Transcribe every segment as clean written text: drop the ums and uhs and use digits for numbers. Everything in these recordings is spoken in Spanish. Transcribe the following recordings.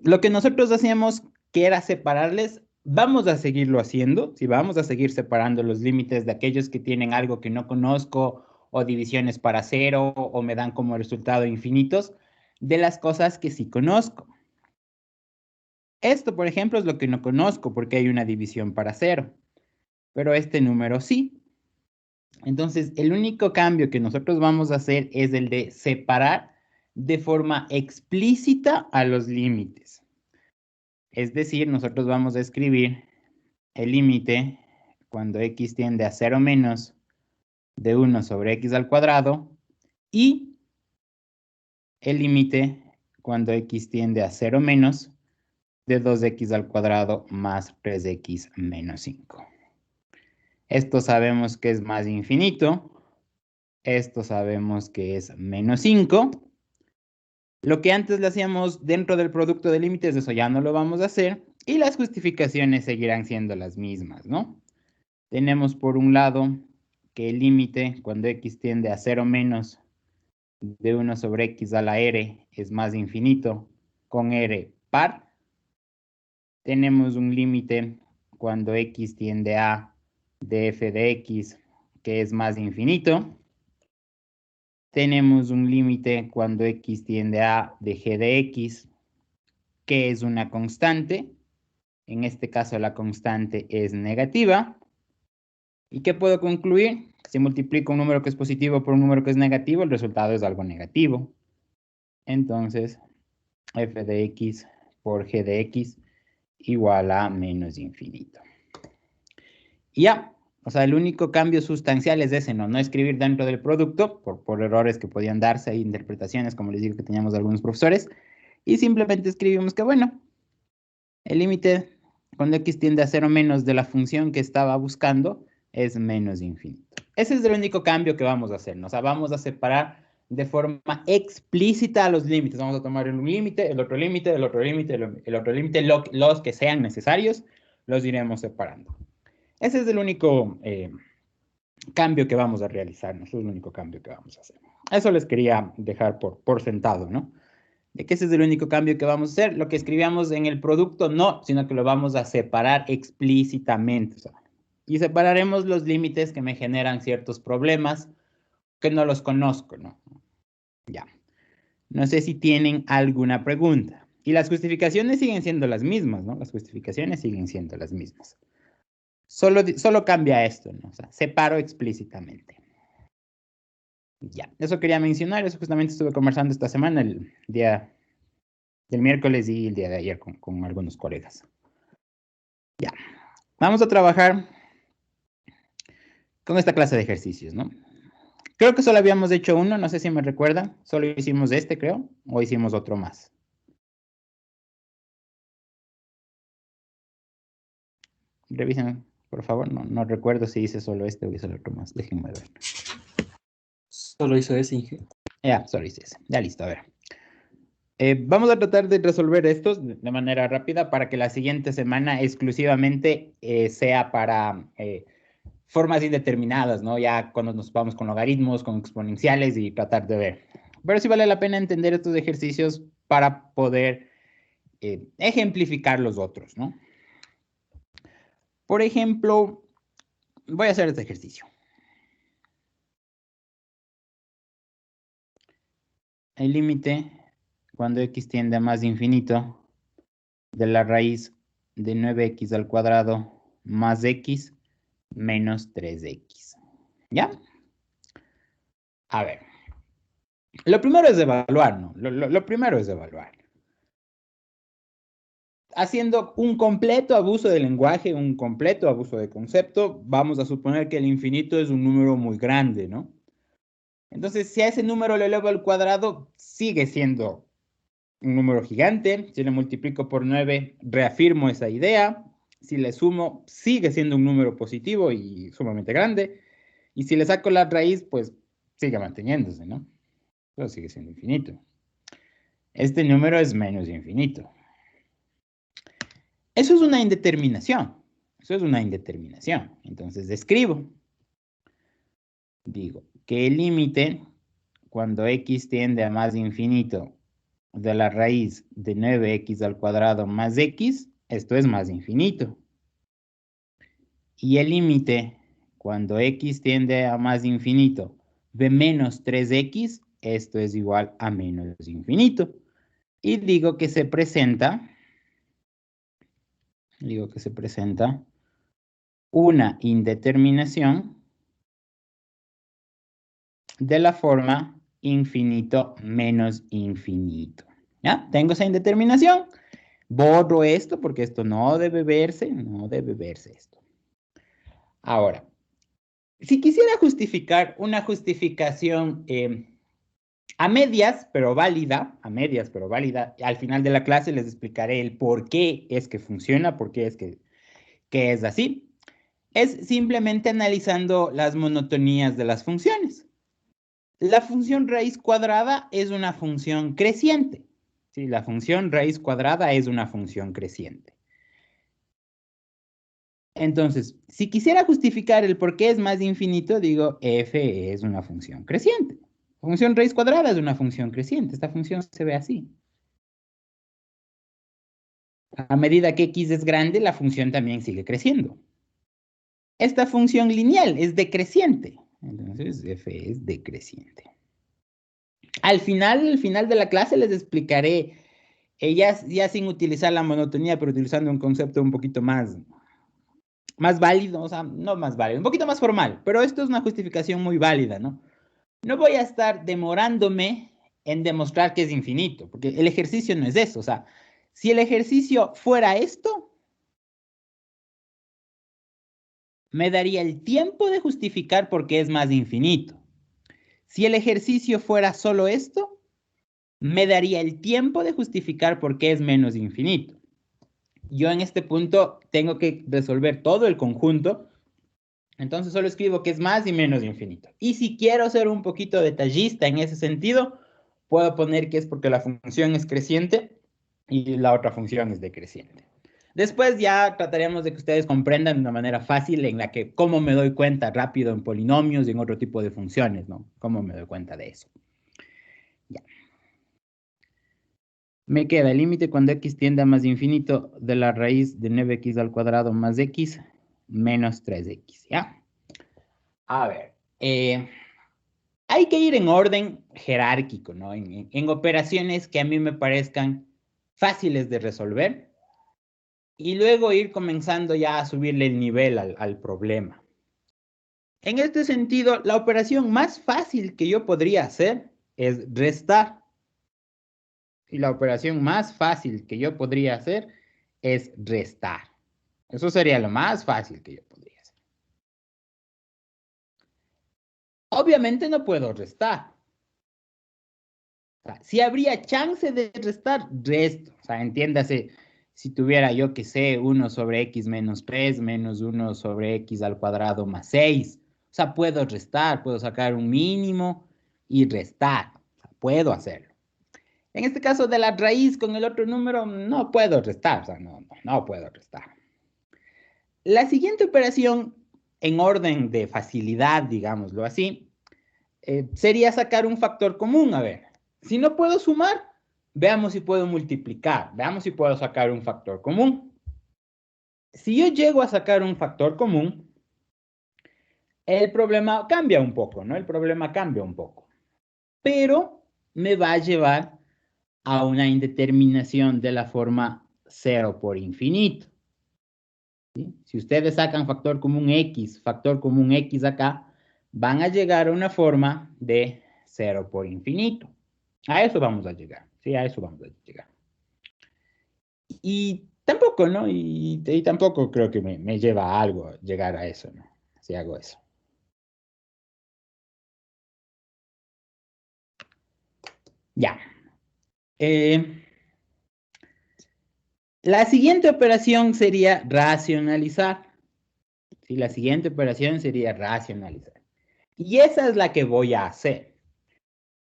Lo que nosotros hacíamos, que era separarles, vamos a seguirlo haciendo, si vamos a seguir separando los límites de aquellos que tienen algo que no conozco, o divisiones para cero, o me dan como resultado infinitos, de las cosas que sí conozco. Esto, por ejemplo, es lo que no conozco, porque hay una división para cero, pero este número sí. Entonces, el único cambio que nosotros vamos a hacer es el de separar de forma explícita a los límites. Es decir, nosotros vamos a escribir el límite cuando x tiende a 0 menos de 1 sobre x al cuadrado y el límite cuando x tiende a 0 menos de 2x al cuadrado más 3x menos 5. Esto sabemos que es más infinito. Esto sabemos que es menos 5. Lo que antes le hacíamos dentro del producto de límites, eso ya no lo vamos a hacer. Y las justificaciones seguirán siendo las mismas, ¿no? Tenemos por un lado que el límite cuando x tiende a 0 menos de 1 sobre x a la r es más infinito con r par. Tenemos un límite cuando x tiende a df de x que es más infinito. Tenemos un límite cuando x tiende a de g de x que es una constante. En este caso la constante es negativa. ¿Y qué puedo concluir? Si multiplico un número que es positivo por un número que es negativo, el resultado es algo negativo. Entonces, f de x por g de x igual a menos infinito. Y ya, o sea, el único cambio sustancial es ese, no escribir dentro del producto, por errores que podían darse, hay interpretaciones, como les digo, que teníamos de algunos profesores, y simplemente escribimos que, bueno, el límite cuando x tiende a 0 menos de la función que estaba buscando es menos infinito. Ese es el único cambio que vamos a hacer, ¿no? O sea, vamos a separar de forma explícita los límites. Vamos a tomar un límite, el otro límite, el otro límite, el otro límite, los que sean necesarios, los iremos separando. Ese es el único cambio que vamos a realizar, ¿no? Eso es el único cambio que vamos a hacer. Eso les quería dejar por sentado, ¿no? De que ese es el único cambio que vamos a hacer. Lo que escribíamos en el producto, no, sino que lo vamos a separar explícitamente. O sea, y separaremos los límites que me generan ciertos problemas que no los conozco, ¿no? Ya. No sé si tienen alguna pregunta. Y las justificaciones siguen siendo las mismas, ¿no? Las justificaciones siguen siendo las mismas. Solo cambia esto, ¿no? O sea, separo explícitamente. Ya, eso quería mencionar, eso justamente estuve conversando esta semana, el día del miércoles y el día de ayer con algunos colegas. Ya, vamos a trabajar con esta clase de ejercicios, ¿no? Creo que solo habíamos hecho uno, no sé si me recuerdan, solo hicimos este, creo, o hicimos otro más. Revisen, por favor, no recuerdo si hice solo este o hice el otro más, déjenme ver. Solo hizo ese, Inge. Ya, solo hice ese, ya listo, a ver. Vamos a tratar de resolver estos de manera rápida para que la siguiente semana exclusivamente sea para formas indeterminadas, ¿no? Ya cuando nos vamos con logaritmos, con exponenciales y tratar de ver. Pero sí vale la pena entender estos ejercicios para poder ejemplificar los otros, ¿no? Por ejemplo, voy a hacer este ejercicio. El límite, cuando x tiende a más infinito, de la raíz de 9x al cuadrado más x menos 3x. ¿Ya? A ver. Lo primero es evaluar, ¿no? Lo primero es evaluar. Haciendo un completo abuso del lenguaje, un completo abuso de concepto, vamos a suponer que el infinito es un número muy grande, ¿no? Entonces, si a ese número le elevo al cuadrado, sigue siendo un número gigante. Si le multiplico por 9, reafirmo esa idea. Si le sumo, sigue siendo un número positivo y sumamente grande. Y si le saco la raíz, pues sigue manteniéndose, ¿no? Pero sigue siendo infinito. Este número es menos infinito. Eso es una indeterminación. Eso es una indeterminación. Entonces escribo. Digo que el límite, cuando x tiende a más infinito de la raíz de 9x al cuadrado más x, esto es más infinito. Y el límite, cuando x tiende a más infinito, de menos 3x, esto es igual a menos infinito. Y digo que se presenta una indeterminación de la forma infinito menos infinito. ¿Ya? Tengo esa indeterminación. Borro esto porque esto no debe verse esto. Ahora, si quisiera justificar una justificación a medias, pero válida, al final de la clase les explicaré el por qué es que funciona, por qué es que es así. Es simplemente analizando las monotonías de las funciones. La función raíz cuadrada es una función creciente. ¿Sí? La función raíz cuadrada es una función creciente. Entonces, si quisiera justificar el por qué es más infinito, digo f es una función creciente. La función raíz cuadrada es una función creciente. Esta función se ve así. A medida que x es grande, la función también sigue creciendo. Esta función lineal es decreciente. Entonces, f es decreciente. Al final de la clase les explicaré, ya sin utilizar la monotonía, pero utilizando un concepto un poquito más válido, o sea, no más válido, un poquito más formal, pero esto es una justificación muy válida, ¿no? No voy a estar demorándome en demostrar que es infinito, porque el ejercicio no es eso, o sea, si el ejercicio fuera esto, me daría el tiempo de justificar por qué es más infinito. Si el ejercicio fuera solo esto, me daría el tiempo de justificar por qué es menos infinito. Yo en este punto tengo que resolver todo el conjunto, entonces solo escribo que es más y menos infinito. Y si quiero ser un poquito detallista en ese sentido, puedo poner que es porque la función es creciente y la otra función es decreciente. Después ya trataremos de que ustedes comprendan de una manera fácil en la que cómo me doy cuenta rápido en polinomios y en otro tipo de funciones, ¿no? Cómo me doy cuenta de eso. Ya. Me queda el límite cuando x tiende a más infinito de la raíz de 9x al cuadrado más x menos 3x, ¿ya? A ver, hay que ir en orden jerárquico, ¿no? En operaciones que a mí me parezcan fáciles de resolver y luego ir comenzando ya a subirle el nivel al problema. En este sentido, la operación más fácil que yo podría hacer es restar. Y la operación más fácil que yo podría hacer es restar. Eso sería lo más fácil que yo podría hacer. Obviamente no puedo restar. O sea, si habría chance de restar, resto. O sea, entiéndase, si tuviera yo que sé 1 sobre x menos 3 menos 1 sobre x al cuadrado más 6. O sea, puedo restar, puedo sacar un mínimo y restar. O sea, puedo hacerlo. En este caso de la raíz con el otro número, no puedo restar. O sea, no puedo restar. La siguiente operación, en orden de facilidad, digámoslo así, sería sacar un factor común. A ver, si no puedo sumar, veamos si puedo multiplicar, veamos si puedo sacar un factor común. Si yo llego a sacar un factor común, el problema cambia un poco, ¿no? El problema cambia un poco. Pero me va a llevar a una indeterminación de la forma 0 por infinito. ¿Sí? Si ustedes sacan factor común x acá, van a llegar a una forma de 0 por infinito. A eso vamos a llegar. Sí, a eso vamos a llegar. Y tampoco, ¿no? Y tampoco creo que me lleva a algo llegar a eso, ¿no? Si hago eso. Ya. La siguiente operación sería racionalizar. Sí, la siguiente operación sería racionalizar. Y esa es la que voy a hacer.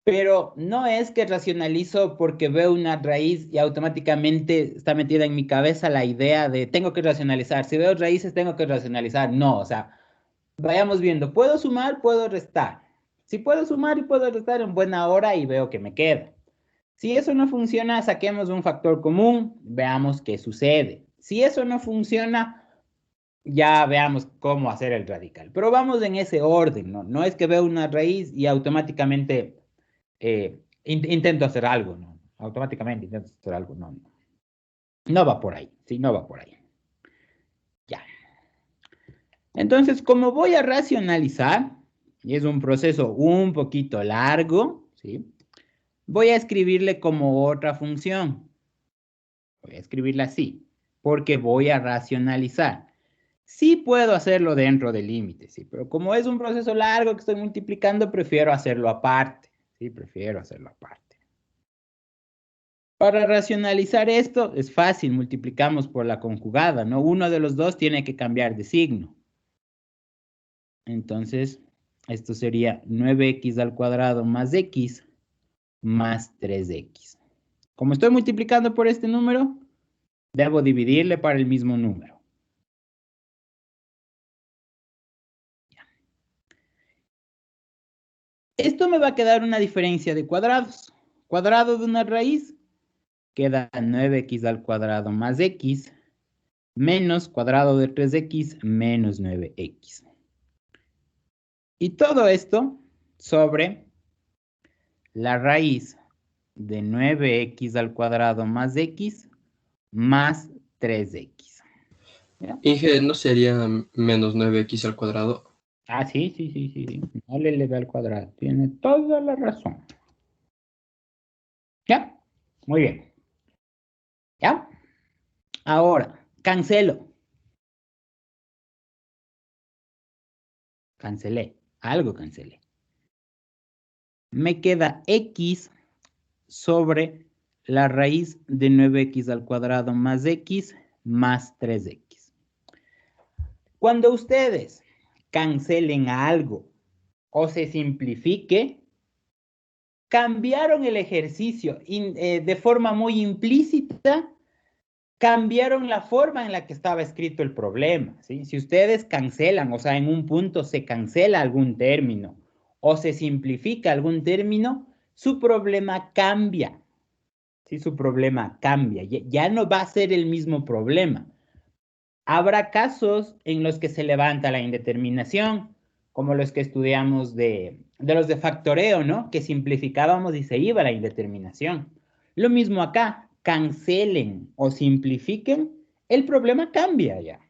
Pero no es que racionalizo porque veo una raíz y automáticamente está metida en mi cabeza la idea de tengo que racionalizar. Si veo raíces, tengo que racionalizar. No, o sea, vayamos viendo. ¿Puedo sumar? ¿Puedo restar? Si puedo sumar y puedo restar en buena hora y veo que me queda. Si eso no funciona, saquemos un factor común, veamos qué sucede. Si eso no funciona, ya veamos cómo hacer el radical. Pero vamos en ese orden, ¿no? No es que veo una raíz y automáticamente intento hacer algo, ¿no? Automáticamente intento hacer algo, no, no. No va por ahí, sí, no va por ahí. Ya. Entonces, como voy a racionalizar, y es un proceso un poquito largo, ¿sí? Voy a escribirle como otra función. Voy a escribirla así, porque voy a racionalizar. Sí puedo hacerlo dentro del límite, sí, pero como es un proceso largo que estoy multiplicando, prefiero hacerlo aparte, sí, prefiero hacerlo aparte. Para racionalizar esto es fácil, multiplicamos por la conjugada, ¿no? Uno de los dos tiene que cambiar de signo. Entonces, esto sería 9x al cuadrado más x más 3x. Como estoy multiplicando por este número, debo dividirle para el mismo número. Esto me va a quedar una diferencia de cuadrados. Cuadrado de una raíz queda 9x al cuadrado más x menos cuadrado de 3x menos 9x. Y todo esto sobre la raíz de 9x al cuadrado más x más 3x. ¿Ya? Inge, ¿no sería menos 9x al cuadrado? Ah, sí, sí, sí, sí, sí. No le eleve al cuadrado. Tiene toda la razón. ¿Ya? Muy bien. ¿Ya? Ahora, cancelo. Cancelé. Algo cancelé. Me queda x sobre la raíz de 9x al cuadrado más x más 3x. Cuando ustedes cancelen algo o se simplifique, cambiaron el ejercicio de forma muy implícita, cambiaron la forma en la que estaba escrito el problema, ¿sí? Si ustedes cancelan, o sea, en un punto se cancela algún término o se simplifica algún término, su problema cambia. Sí, su problema cambia. Ya no va a ser el mismo problema. Habrá casos en los que se levanta la indeterminación, como los que estudiamos de los de factoreo, ¿no? Que simplificábamos y se iba la indeterminación. Lo mismo acá, cancelen o simplifiquen, el problema cambia ya.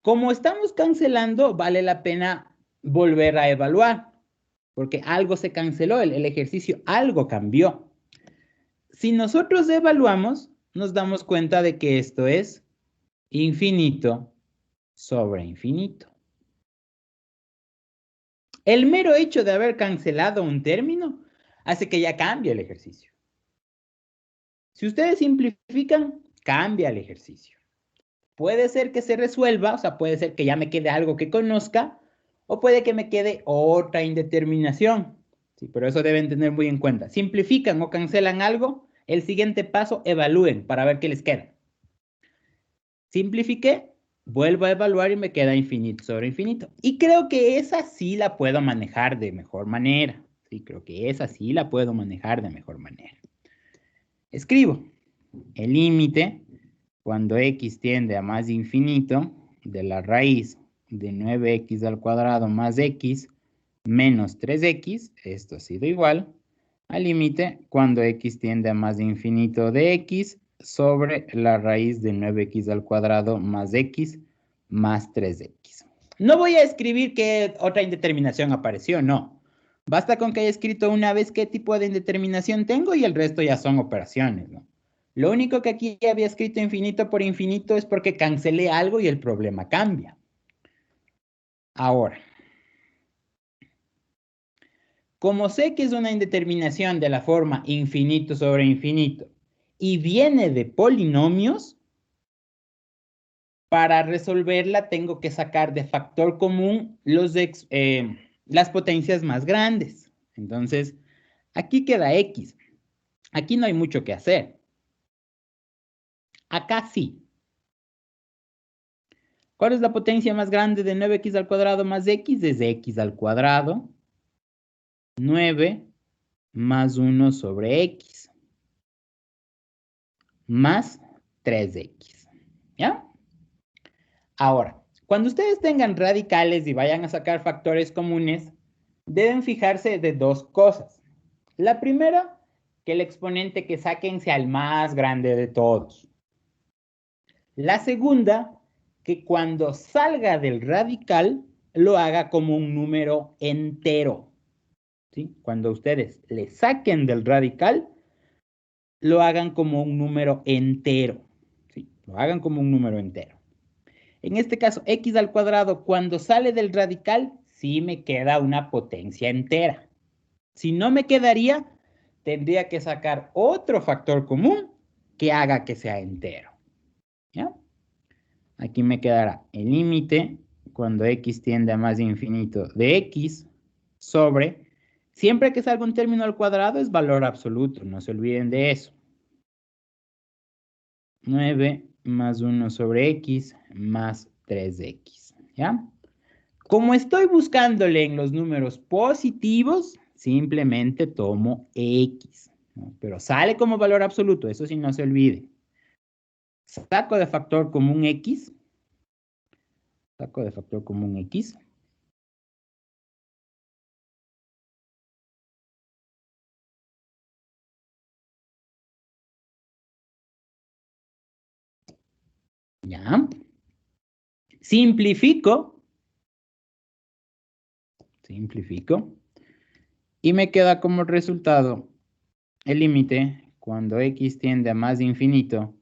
Como estamos cancelando, vale la pena volver a evaluar, porque algo se canceló, el ejercicio, algo cambió. Si nosotros evaluamos, nos damos cuenta de que esto es infinito sobre infinito. El mero hecho de haber cancelado un término hace que ya cambie el ejercicio. Si ustedes simplifican, cambia el ejercicio. Puede ser que se resuelva, o sea, puede ser que ya me quede algo que conozca, o puede que me quede otra indeterminación. Sí, pero eso deben tener muy en cuenta. Simplifican o cancelan algo, el siguiente paso, evalúen para ver qué les queda. Simplifiqué, vuelvo a evaluar y me queda infinito sobre infinito. Y creo que esa sí la puedo manejar de mejor manera. Sí, creo que esa sí la puedo manejar de mejor manera. Escribo el límite cuando x tiende a más infinito de la raíz de 9x al cuadrado más x menos 3x, esto ha sido igual, al límite cuando x tiende a más infinito de x sobre la raíz de 9x al cuadrado más x más 3x. No voy a escribir qué otra indeterminación apareció, no. Basta con que haya escrito una vez qué tipo de indeterminación tengo y el resto ya son operaciones, ¿no? Lo único que aquí había escrito infinito por infinito es porque cancelé algo y el problema cambia. Ahora, como sé que es una indeterminación de la forma infinito sobre infinito y viene de polinomios, para resolverla tengo que sacar de factor común las potencias más grandes. Entonces, aquí queda x. Aquí no hay mucho que hacer. Acá sí. ¿Cuál es la potencia más grande de 9x al cuadrado más x? Es x al cuadrado. 9 más 1 sobre x más 3x. ¿Ya? Ahora, cuando ustedes tengan radicales y vayan a sacar factores comunes, deben fijarse de dos cosas. La primera, que el exponente que saquen sea el más grande de todos. La segunda, que cuando salga del radical, lo haga como un número entero. ¿Sí? Cuando ustedes le saquen del radical, lo hagan como un número entero. ¿Sí? Lo hagan como un número entero. En este caso, x al cuadrado, cuando sale del radical, sí me queda una potencia entera. Si no me quedaría, tendría que sacar otro factor común que haga que sea entero. ¿Ya? Aquí me quedará el límite cuando x tiende a más infinito de x sobre, siempre que salga un término al cuadrado es valor absoluto, no se olviden de eso. 9 más 1 sobre x más 3x, ¿ya? Como estoy buscándole en los números positivos, simplemente tomo x, ¿no? Pero sale como valor absoluto, eso sí no se olvide. Saco de factor común x. Saco de factor común x. Ya. Simplifico. Simplifico. Y me queda como resultado el límite cuando x tiende a más infinito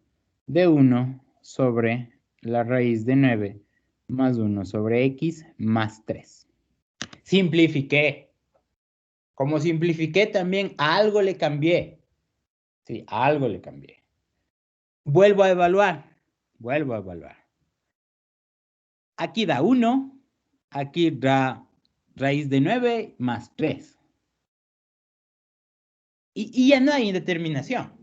de 1 sobre la raíz de 9 más 1 sobre x más 3. Simplifiqué. Como simplifiqué también, algo le cambié. Sí, algo le cambié. Vuelvo a evaluar. Vuelvo a evaluar. Aquí da 1. Aquí da raíz de 9 más 3. Y ya no hay indeterminación.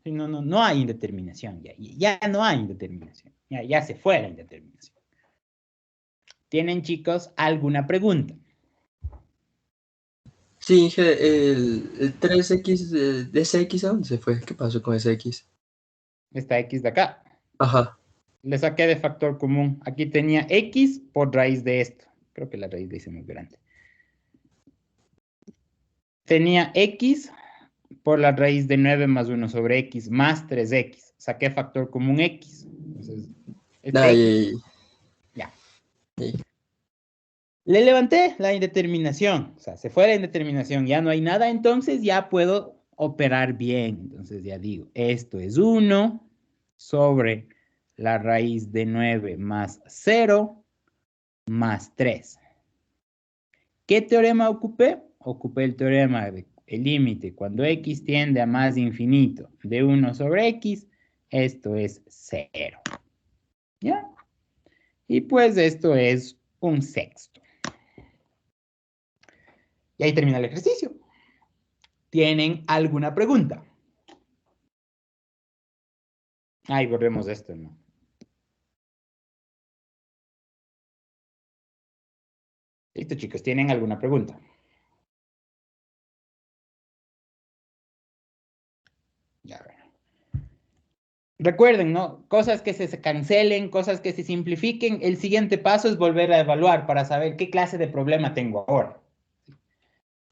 No hay indeterminación. Ya no hay indeterminación. Ya se fue la indeterminación. ¿Tienen, chicos, alguna pregunta? Sí, Inge, el 3x de ese x, ¿a dónde se fue? ¿Qué pasó con ese x? Esta x de acá. Ajá. Le saqué de factor común. Aquí tenía x por raíz de esto. Creo que la raíz de x es muy grande. Tenía x por la raíz de 9 más 1 sobre x más 3x. Saqué factor común x. Entonces, este x, Ahí, ya. ahí. Le levanté la indeterminación. O sea, se fue la indeterminación. Ya no hay nada. Entonces ya puedo operar bien. Entonces ya digo, esto es 1 sobre la raíz de 9 más 0 más 3. ¿Qué teorema ocupé? Ocupé el teorema de el límite cuando x tiende a más infinito de 1 sobre x, esto es 0. ¿Ya? Y pues esto es un sexto. Y ahí termina el ejercicio. ¿Tienen alguna pregunta? Ahí borremos esto, ¿no? Listo, chicos, ¿tienen alguna pregunta? Ya, bueno. Recuerden, ¿no? Cosas que se cancelen, cosas que se simplifiquen. El siguiente paso es volver a evaluar para saber qué clase de problema tengo ahora.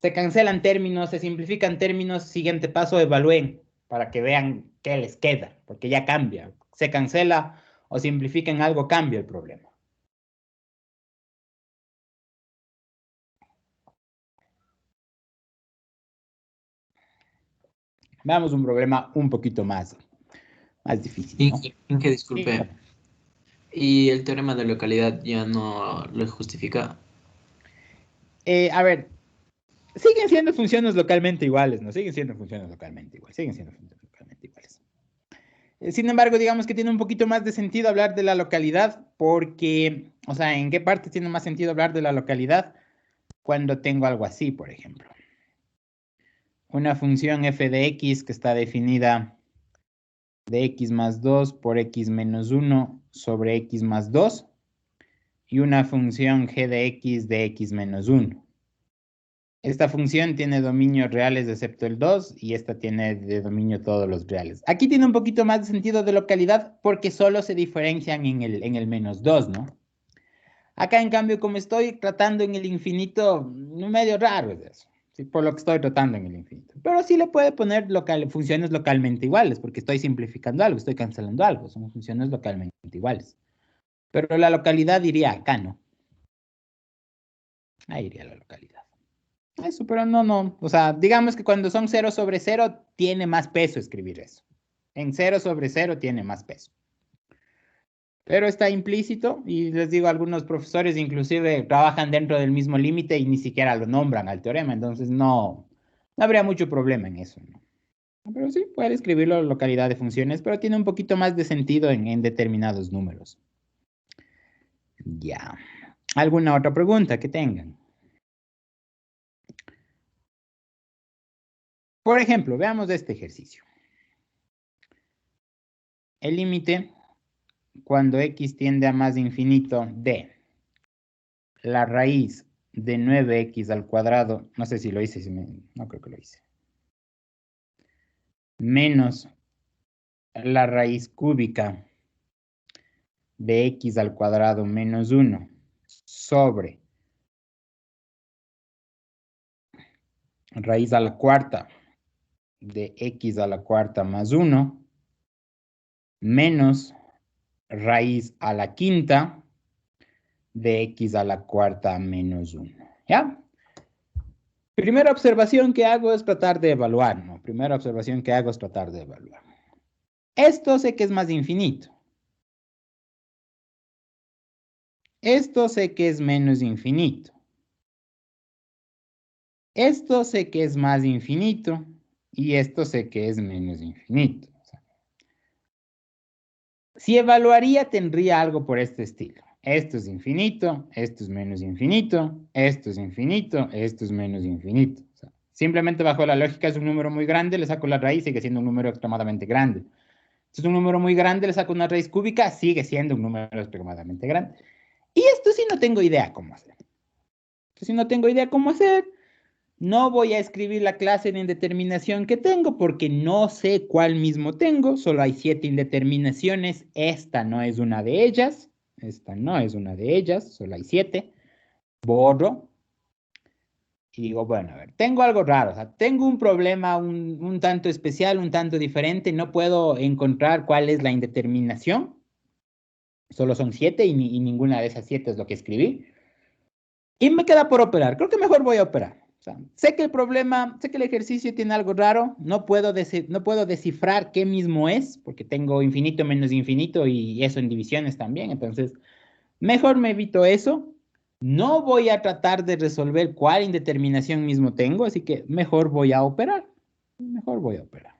Se cancelan términos, se simplifican términos. Siguiente paso, evalúen para que vean qué les queda, porque ya cambia. Se cancela o simplifican algo, cambia el problema. Veamos un problema un poquito más difícil, ¿no? Inge, disculpe. ¿Y el teorema de localidad ya no lo justifica? A ver, siguen siendo funciones localmente iguales, ¿no? Siguen siendo funciones localmente iguales, siguen siendo funciones localmente iguales. Sin embargo, digamos que tiene un poquito más de sentido hablar de la localidad porque, o sea, ¿en qué parte tiene más sentido hablar de la localidad? Cuando tengo algo así, por ejemplo. Una función f de x que está definida de x más 2 por x menos 1 sobre x más 2 y una función g de x menos 1. Esta función tiene dominios reales excepto el 2 y esta tiene de dominio todos los reales. Aquí tiene un poquito más de sentido de localidad porque solo se diferencian en el menos 2, ¿no? Acá, en cambio, como estoy tratando en el infinito, medio raro es eso. ¿Sí? Por lo que estoy tratando en el infinito. Pero sí le puede poner funciones localmente iguales, porque estoy simplificando algo, estoy cancelando algo. Son funciones localmente iguales. Pero la localidad iría acá, ¿no? Ahí iría la localidad. Eso, pero no. O sea, digamos que cuando son 0 sobre 0, tiene más peso escribir eso. En 0 sobre 0 tiene más peso. Pero está implícito y les digo, algunos profesores inclusive trabajan dentro del mismo límite y ni siquiera lo nombran al teorema, entonces no habría mucho problema en eso, ¿no? Pero sí, puede escribirlo en localidad de funciones, pero tiene un poquito más de sentido en determinados números. Ya. ¿Alguna otra pregunta que tengan? Por ejemplo, veamos este ejercicio. El límite cuando x tiende a más infinito de la raíz de 9x al cuadrado, no sé si lo hice, no creo que lo hice, menos la raíz cúbica de x al cuadrado menos 1 sobre raíz a la cuarta de x a la cuarta más 1 menos raíz a la quinta de x a la cuarta menos 1. ¿Ya? Primera observación que hago es tratar de evaluar, ¿no? Primera observación que hago es tratar de evaluar. Esto sé que es más infinito. Esto sé que es menos infinito. Esto sé que es más infinito y esto sé que es menos infinito. O sea, si evaluaría, tendría algo por este estilo. Esto es infinito, esto es menos infinito, esto es infinito, esto es menos infinito. O sea, simplemente bajo la lógica es un número muy grande, le saco la raíz, sigue siendo un número extremadamente grande. Si es un número muy grande, le saco una raíz cúbica, sigue siendo un número extremadamente grande. Y esto sí no tengo idea cómo hacer. Si no tengo idea cómo hacer, no voy a escribir la clase de indeterminación que tengo porque no sé cuál mismo tengo. Solo hay 7 indeterminaciones. Esta no es una de ellas. Esta no es una de ellas. Solo hay 7. Borro. Y digo, bueno, a ver, tengo algo raro. O sea, tengo un problema un tanto especial, un tanto diferente. No puedo encontrar cuál es la indeterminación. Solo son 7 y ninguna de esas 7 es lo que escribí. Y me queda por operar. Creo que mejor voy a operar. O sea, sé que el problema, sé que el ejercicio tiene algo raro. No puedo descifrar qué mismo es, porque tengo infinito menos infinito y eso en divisiones también. Entonces, mejor me evito eso. No voy a tratar de resolver cuál indeterminación mismo tengo, así que mejor voy a operar. Mejor voy a operar.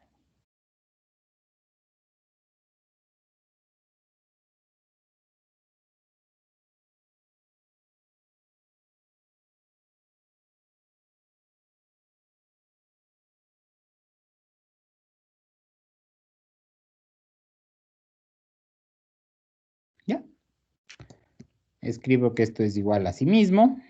¿Ya? Escribo que esto es igual a sí mismo.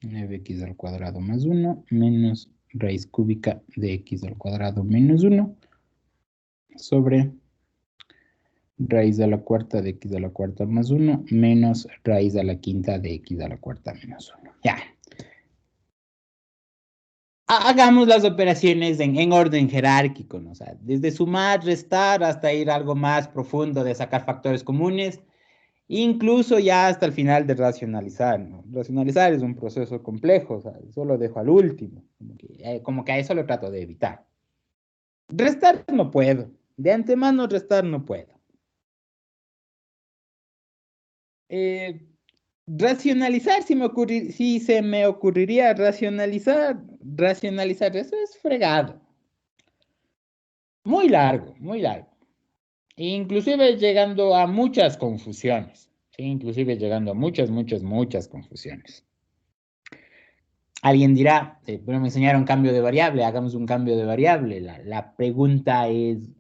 x al cuadrado más 1 menos raíz cúbica de x al cuadrado menos 1 sobre raíz a la cuarta de x a la cuarta más 1 menos raíz a la quinta de x a la cuarta menos 1. Ya. Hagamos las operaciones en orden jerárquico, ¿no? O sea, desde sumar, restar, hasta ir a algo más profundo de sacar factores comunes, incluso ya hasta el final de racionalizar, ¿no? Racionalizar es un proceso complejo, o sea, eso lo dejo al último, como que a eso lo trato de evitar. Restar no puedo, de antemano restar no puedo. Racionalizar, si se me ocurriría racionalizar, eso es fregado. Muy largo, muy largo. Inclusive llegando a muchas confusiones. ¿Sí? Inclusive llegando a muchas confusiones. Alguien dirá, bueno, me enseñaron cambio de variable, hagamos un cambio de variable. La pregunta es,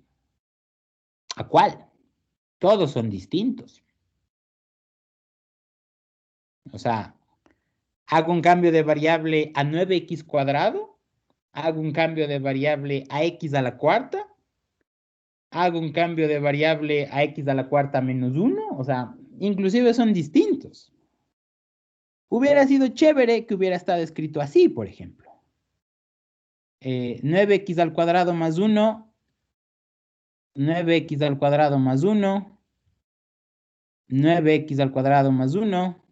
¿a cuál? Todos son distintos. O sea, hago un cambio de variable a 9x cuadrado, hago un cambio de variable a x a la cuarta, hago un cambio de variable a x a la cuarta menos 1, o sea, inclusive son distintos. Hubiera sido chévere que hubiera estado escrito así, por ejemplo. 9x al cuadrado más 1, 9x al cuadrado más 1, 9x al cuadrado más 1,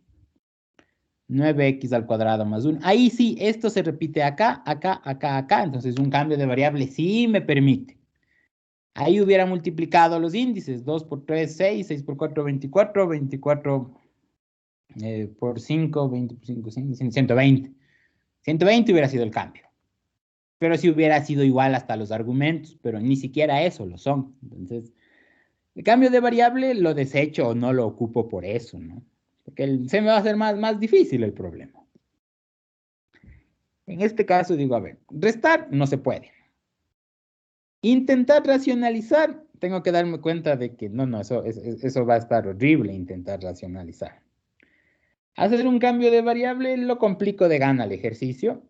9x al cuadrado más 1. Ahí sí, esto se repite acá, acá, acá, acá. Entonces un cambio de variable sí me permite. Ahí hubiera multiplicado los índices. 2 por 3, 6, 6 por 4, 24, 24 por 5, 20 por 5, 120. 120 hubiera sido el cambio. Pero si hubiera sido igual hasta los argumentos, pero ni siquiera eso lo son. Entonces, el cambio de variable lo desecho o no lo ocupo por eso, ¿no? Porque se me va a hacer más difícil el problema. En este caso digo, a ver, restar no se puede. Intentar racionalizar, tengo que darme cuenta de que no, eso va a estar horrible, intentar racionalizar. Hacer un cambio de variable lo complico de gana el ejercicio.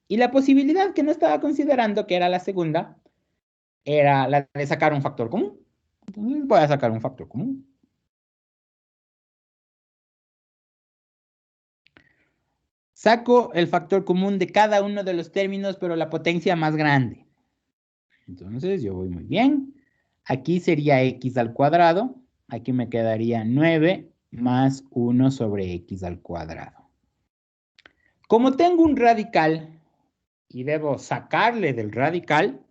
Y la posibilidad que no estaba considerando, que era la segunda, era la de sacar un factor común. Entonces voy a sacar un factor común. Saco el factor común de cada uno de los términos, pero la potencia más grande. Entonces yo voy muy bien. Aquí sería x al cuadrado. Aquí me quedaría 9 más 1 sobre x al cuadrado. Como tengo un radical y debo sacarle del radical,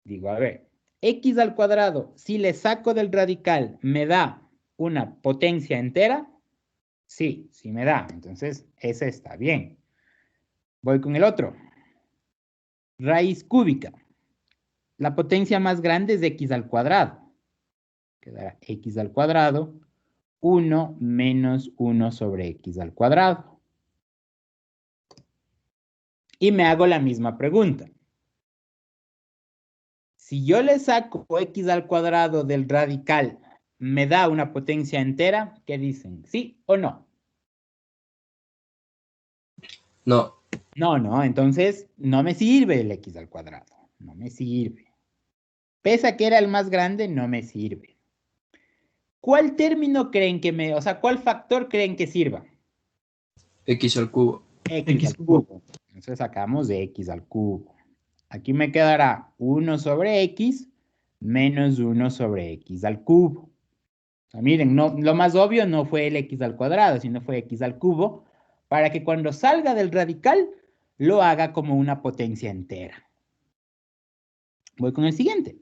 digo, a ver, x al cuadrado, si le saco del radical, ¿me da una potencia entera? Sí, sí me da. Entonces, ese está bien. Voy con el otro. Raíz cúbica. La potencia más grande es x al cuadrado. Quedará x al cuadrado, 1 menos 1 sobre x al cuadrado. Y me hago la misma pregunta. Si yo le saco x al cuadrado del radical, ¿me da una potencia entera? ¿Qué dicen? ¿Sí o no? No. No, entonces no me sirve el x al cuadrado. No me sirve. Pese a que era el más grande, no me sirve. ¿Cuál término creen que o sea, cuál factor creen que sirva? X al cubo. X al cubo. Entonces sacamos de x al cubo. Aquí me quedará 1 sobre x menos 1 sobre x al cubo. O sea, miren, no, lo más obvio no fue el x al cuadrado, sino fue x al cubo, para que cuando salga del radical lo haga como una potencia entera. Voy con el siguiente.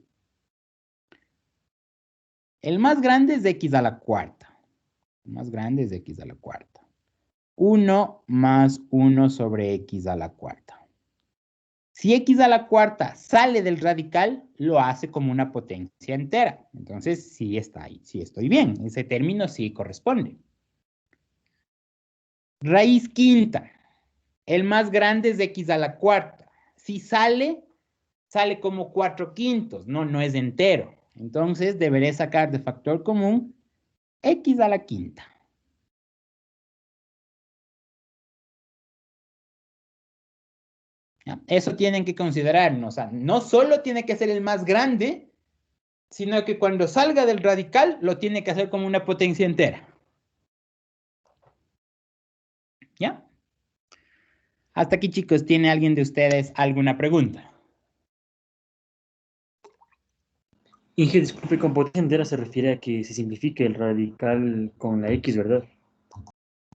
El más grande es x a la cuarta. El más grande es x a la cuarta. 1 más 1 sobre x a la cuarta. Si x a la cuarta sale del radical, lo hace como una potencia entera. Entonces, sí está ahí, sí estoy bien. Ese término sí corresponde. Raíz quinta. El más grande es x a la cuarta. Si sale, sale como 4/5. No es entero. Entonces, deberé sacar de factor común x a la quinta. ¿Ya? Eso tienen que considerar. O sea, no solo tiene que ser el más grande, sino que cuando salga del radical lo tiene que hacer como una potencia entera. ¿Ya? Hasta aquí, chicos, ¿tiene alguien de ustedes alguna pregunta? Inge, disculpe, con potencia entera se refiere a que se simplifique el radical con la x, ¿verdad?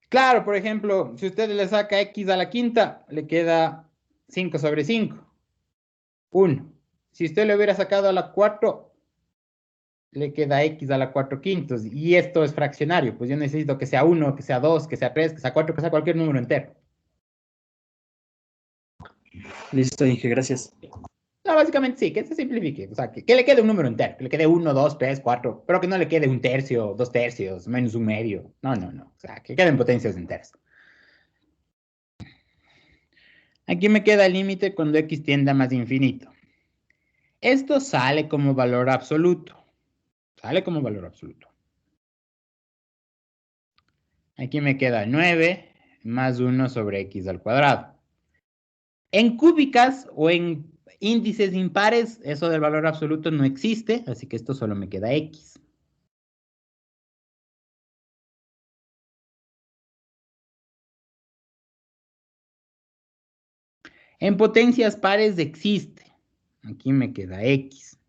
Claro, por ejemplo, si usted le saca x a la quinta, le queda 5 sobre 5. 1. Si usted le hubiera sacado a la 4, le queda x a la 4/5. Y esto es fraccionario. Pues yo necesito que sea 1, que sea 2, que sea 3, que sea 4, que sea cualquier número entero. Listo, Inge, gracias. No, básicamente sí, que se simplifique. O sea, que le quede un número entero. Que le quede 1, 2, 3, 4. Pero que no le quede 1/3, 2/3, menos 1/2. No. O sea, que queden potencias enteras. Aquí me queda el límite cuando x tiende a más infinito. Esto sale como valor absoluto. Sale como valor absoluto. Aquí me queda 9 más 1 sobre x al cuadrado. En cúbicas o en índices impares, eso del valor absoluto no existe, así que esto solo me queda x. En potencias pares existe. Aquí me queda x.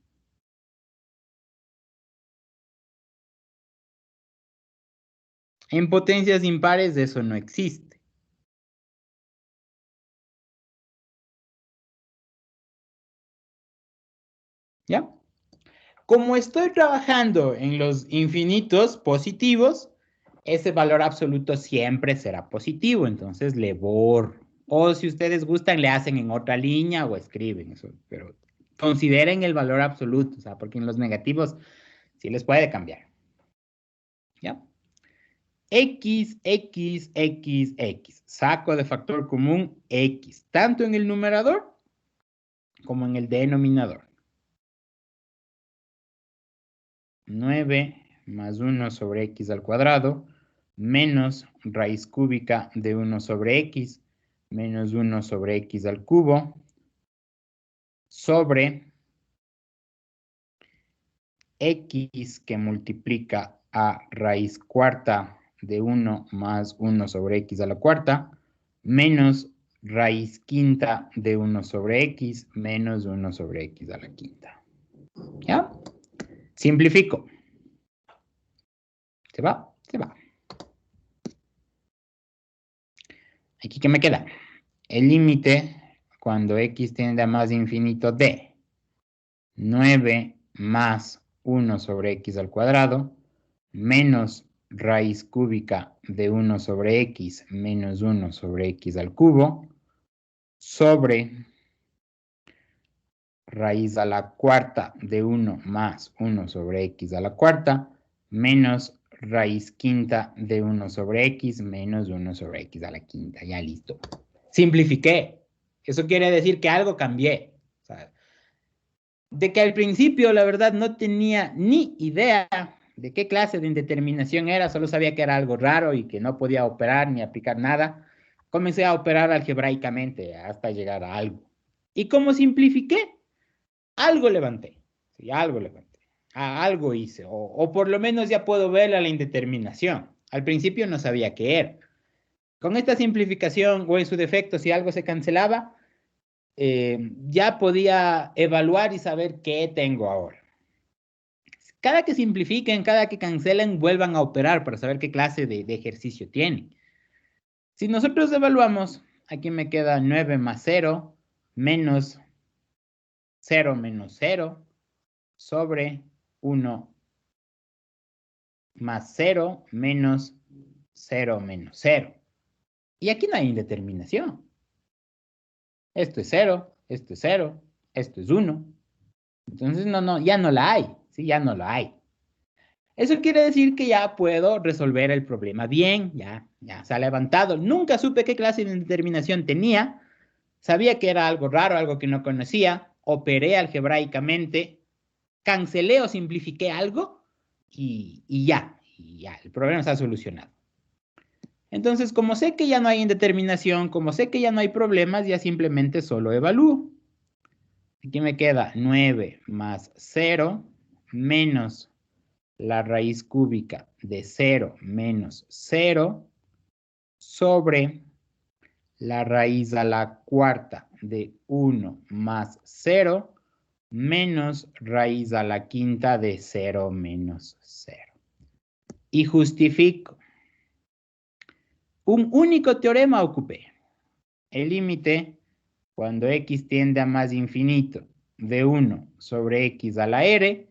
En potencias impares eso no existe. ¿Ya? Como estoy trabajando en los infinitos positivos, ese valor absoluto siempre será positivo, entonces le borro. O si ustedes gustan, le hacen en otra línea o escriben eso, pero consideren el valor absoluto, o sea, porque en los negativos sí les puede cambiar. ¿Ya? X, X, X, X. Saco de factor común X, tanto en el numerador como en el denominador. 9 más 1 sobre x al cuadrado, menos raíz cúbica de 1 sobre x, menos 1 sobre x al cubo, sobre x que multiplica a raíz cuarta de 1 más 1 sobre x a la cuarta, menos raíz quinta de 1 sobre x, menos 1 sobre x a la quinta. ¿Ya? Simplifico. ¿Se va? Se va. ¿Aquí qué me queda? El límite cuando x tiende a más infinito de 9 más 1 sobre x al cuadrado menos raíz cúbica de 1 sobre x menos 1 sobre x al cubo sobre raíz a la cuarta de 1 más 1 sobre x a la cuarta menos raíz quinta de 1 sobre x menos 1 sobre x a la quinta. Ya listo. Simplifiqué. Eso quiere decir que algo cambié. O sea, de que al principio, la verdad, no tenía ni idea de qué clase de indeterminación era, solo sabía que era algo raro y que no podía operar ni aplicar nada. Comencé a operar algebraicamente hasta llegar a algo. Y como simplifiqué, algo levanté. Sí, algo levanté. Algo hice. O por lo menos ya puedo ver la indeterminación. Al principio no sabía qué era. Con esta simplificación, o en su defecto, si algo se cancelaba, ya podía evaluar y saber qué tengo ahora. Cada que simplifiquen, cada que cancelen, vuelvan a operar para saber qué clase de ejercicio tienen. Si nosotros evaluamos, aquí me queda 9 más 0, menos 0 menos 0, sobre 1 más 0, menos 0 menos 0. Y aquí no hay indeterminación. Esto es 0, esto es 0, esto es 1. Entonces, ya no la hay. Sí, ya no la hay. Eso quiere decir que ya puedo resolver el problema bien, ya se ha levantado. Nunca supe qué clase de indeterminación tenía. Sabía que era algo raro, algo que no conocía. Operé algebraicamente, cancelé o simplifiqué algo y ya, el problema está solucionado. Entonces, como sé que ya no hay indeterminación, como sé que ya no hay problemas, ya simplemente solo evalúo. Aquí me queda 9 más 0 menos la raíz cúbica de 0 menos 0 sobre la raíz a la cuarta de 1 más 0 menos raíz a la quinta de 0 menos 0. Y justifico. Un único teorema ocupé. El límite, cuando x tiende a más infinito, de 1 sobre x a la r,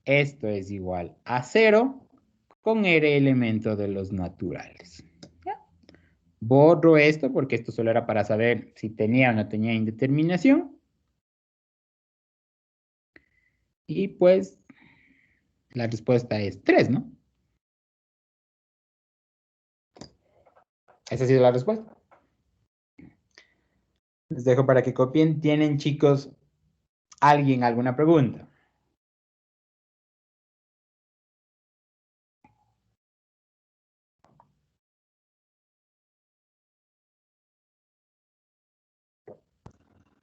esto es igual a 0, con r elemento de los naturales. ¿Ya? Borro esto porque esto solo era para saber si tenía o no tenía indeterminación. Y pues la respuesta es 3, ¿no? Esa ha sido la respuesta. Les dejo para que copien. ¿Tienen, chicos, alguien alguna pregunta?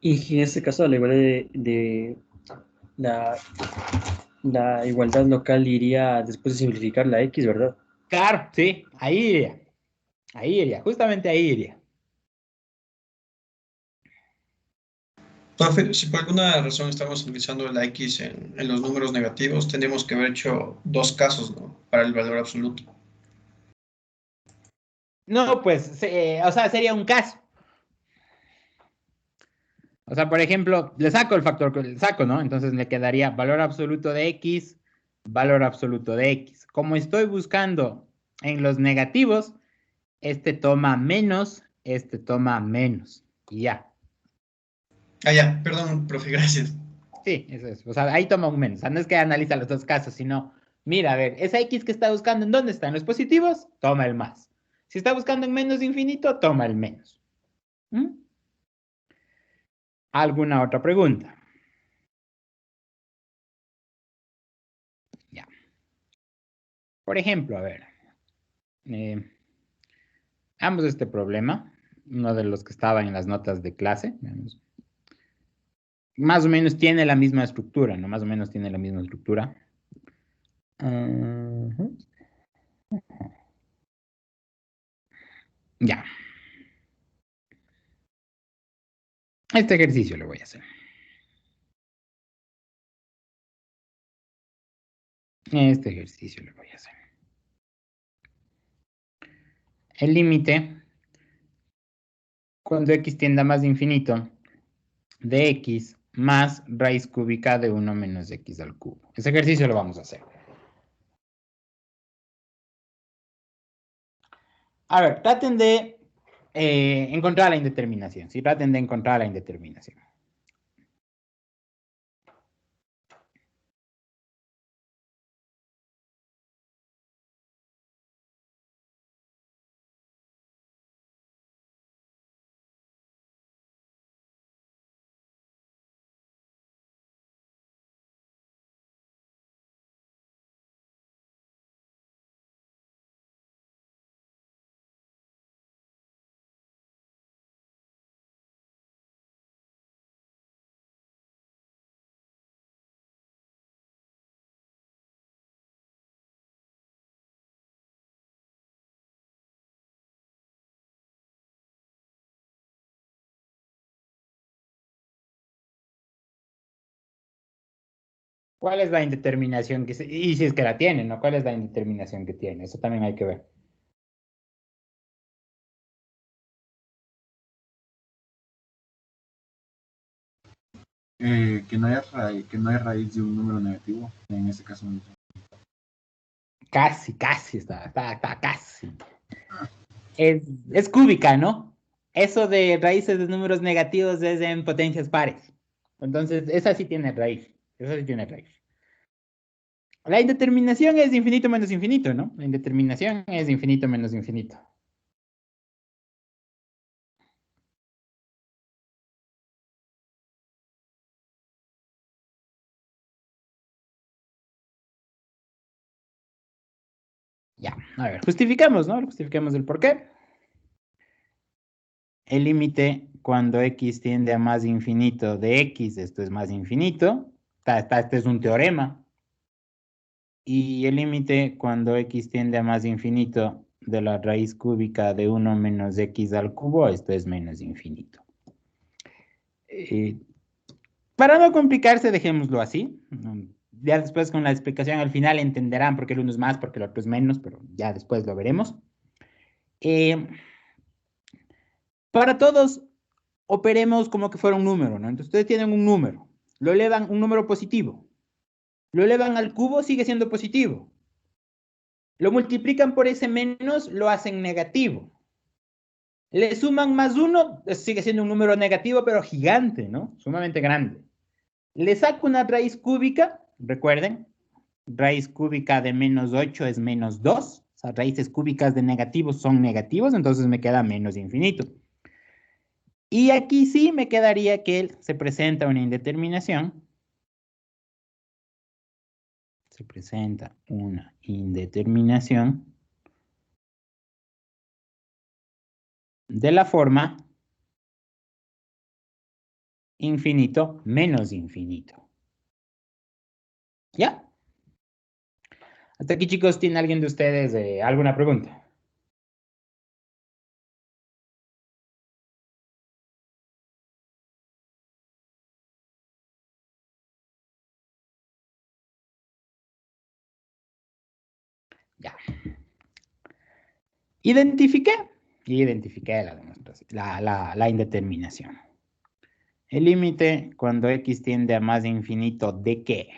Y en este caso, la igualdad la, la igualdad local iría después de simplificar la X, ¿verdad? Claro, sí, ahí iría. Ahí iría, justamente ahí iría. Profe, si por alguna razón estamos utilizando la X en los números negativos, tendríamos que haber hecho dos casos, ¿no? Para el valor absoluto. No, pues, o sea, sería un caso. O sea, por ejemplo, le saco el factor, le saco, ¿no? Entonces le quedaría valor absoluto de X, valor absoluto de X. Como estoy buscando en los negativos, este toma menos, este toma menos. Y ya. Ah, ya, perdón, profe, gracias. Sí, eso es. O sea, ahí toma un menos. O sea, no es que analiza los dos casos, sino, mira, a ver, esa X que está buscando, ¿en dónde está? ¿En los positivos? Toma el más. Si está buscando en menos de infinito, toma el menos. ¿Mm? ¿Alguna otra pregunta? Ya. Por ejemplo, a ver, eh, ambos este problema, uno de los que estaba en las notas de clase, veamos, más o menos tiene la misma estructura, ¿no? Más o menos tiene la misma estructura. Ujú. Ya. Este ejercicio lo voy a hacer. Este ejercicio lo voy a hacer. El límite, cuando x tiende a más de infinito, de x más raíz cúbica de 1 menos x al cubo. Ese ejercicio lo vamos a hacer. A ver, traten de encontrar la indeterminación. Sí, traten de encontrar la indeterminación. ¿Cuál es la indeterminación que y si es que la tiene, ¿no? ¿Cuál es la indeterminación que tiene? Eso también hay que ver. Que no hay raíz de un número negativo, en este caso. Casi está casi. Es cúbica, ¿no? Eso de raíces de números negativos es en potencias pares. Entonces, esa sí tiene raíz. Esa sí tiene raíz. La indeterminación es infinito menos infinito, ¿no? La indeterminación es infinito menos infinito. Ya, a ver, justificamos, ¿no? Justificamos el por qué. El límite cuando x tiende a más infinito de x, esto es más infinito. Este es un teorema. Y el límite cuando x tiende a más infinito de la raíz cúbica de 1 menos x al cubo, esto es menos infinito. Para no complicarse, dejémoslo así. Ya después con la explicación al final entenderán por qué el uno es más, porque el otro es menos, pero ya después lo veremos. Para todos, operemos como que fuera un número, ¿no? Entonces ustedes tienen un número, lo elevan un número positivo, lo elevan al cubo, sigue siendo positivo. Lo multiplican por ese menos, lo hacen negativo. Le suman más uno, sigue siendo un número negativo, pero gigante, ¿no? Sumamente grande. Le saco una raíz cúbica, recuerden, raíz cúbica de menos 8 es menos 2. O sea, raíces cúbicas de negativos son negativos, entonces me queda menos infinito. Y aquí sí me quedaría que se presenta una indeterminación. Se presenta una indeterminación de la forma infinito menos infinito. ¿Ya? Hasta aquí, chicos, ¿tiene alguien de ustedes alguna pregunta? Ya. Identifiqué la demostración, la indeterminación. El límite cuando x tiende a más infinito, ¿de qué?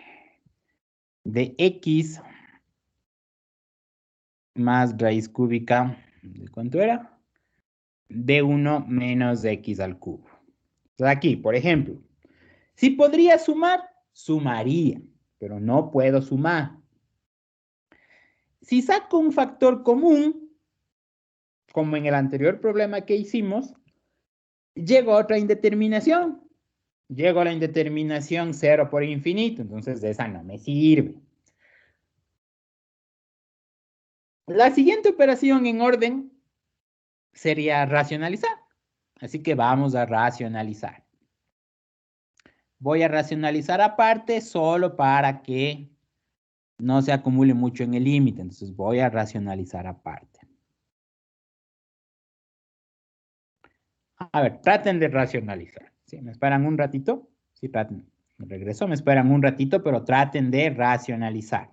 De x más raíz cúbica, ¿de cuánto era? De 1 menos x al cubo. Entonces aquí, por ejemplo, si podría sumar, sumaría, pero no puedo sumar. Si saco un factor común, como en el anterior problema que hicimos, llego a otra indeterminación. Llego a la indeterminación 0 por infinito, entonces de esa no me sirve. La siguiente operación en orden sería racionalizar. Así que vamos a racionalizar. Voy a racionalizar aparte solo para que no se acumule mucho en el límite. Entonces voy a racionalizar aparte. A ver, traten de racionalizar. ¿Sí? ¿Me esperan un ratito? Sí, traten. Regreso, me esperan un ratito, pero traten de racionalizar.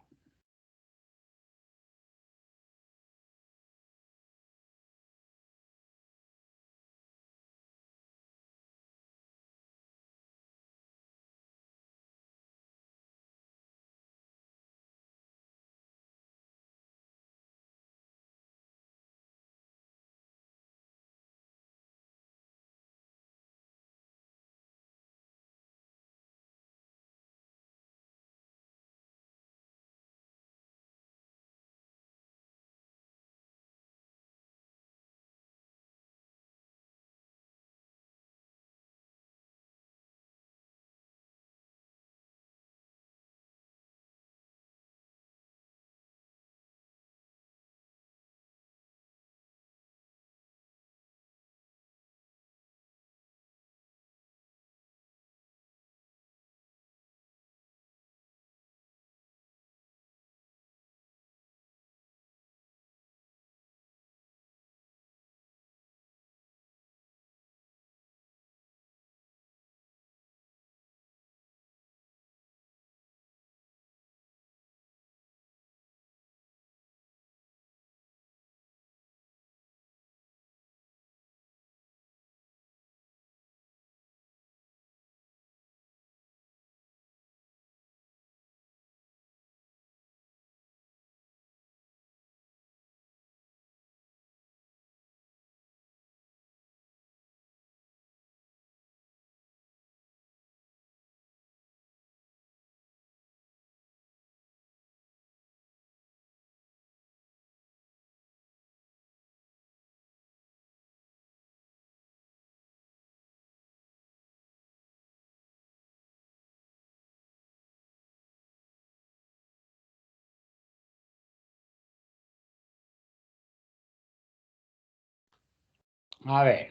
A ver.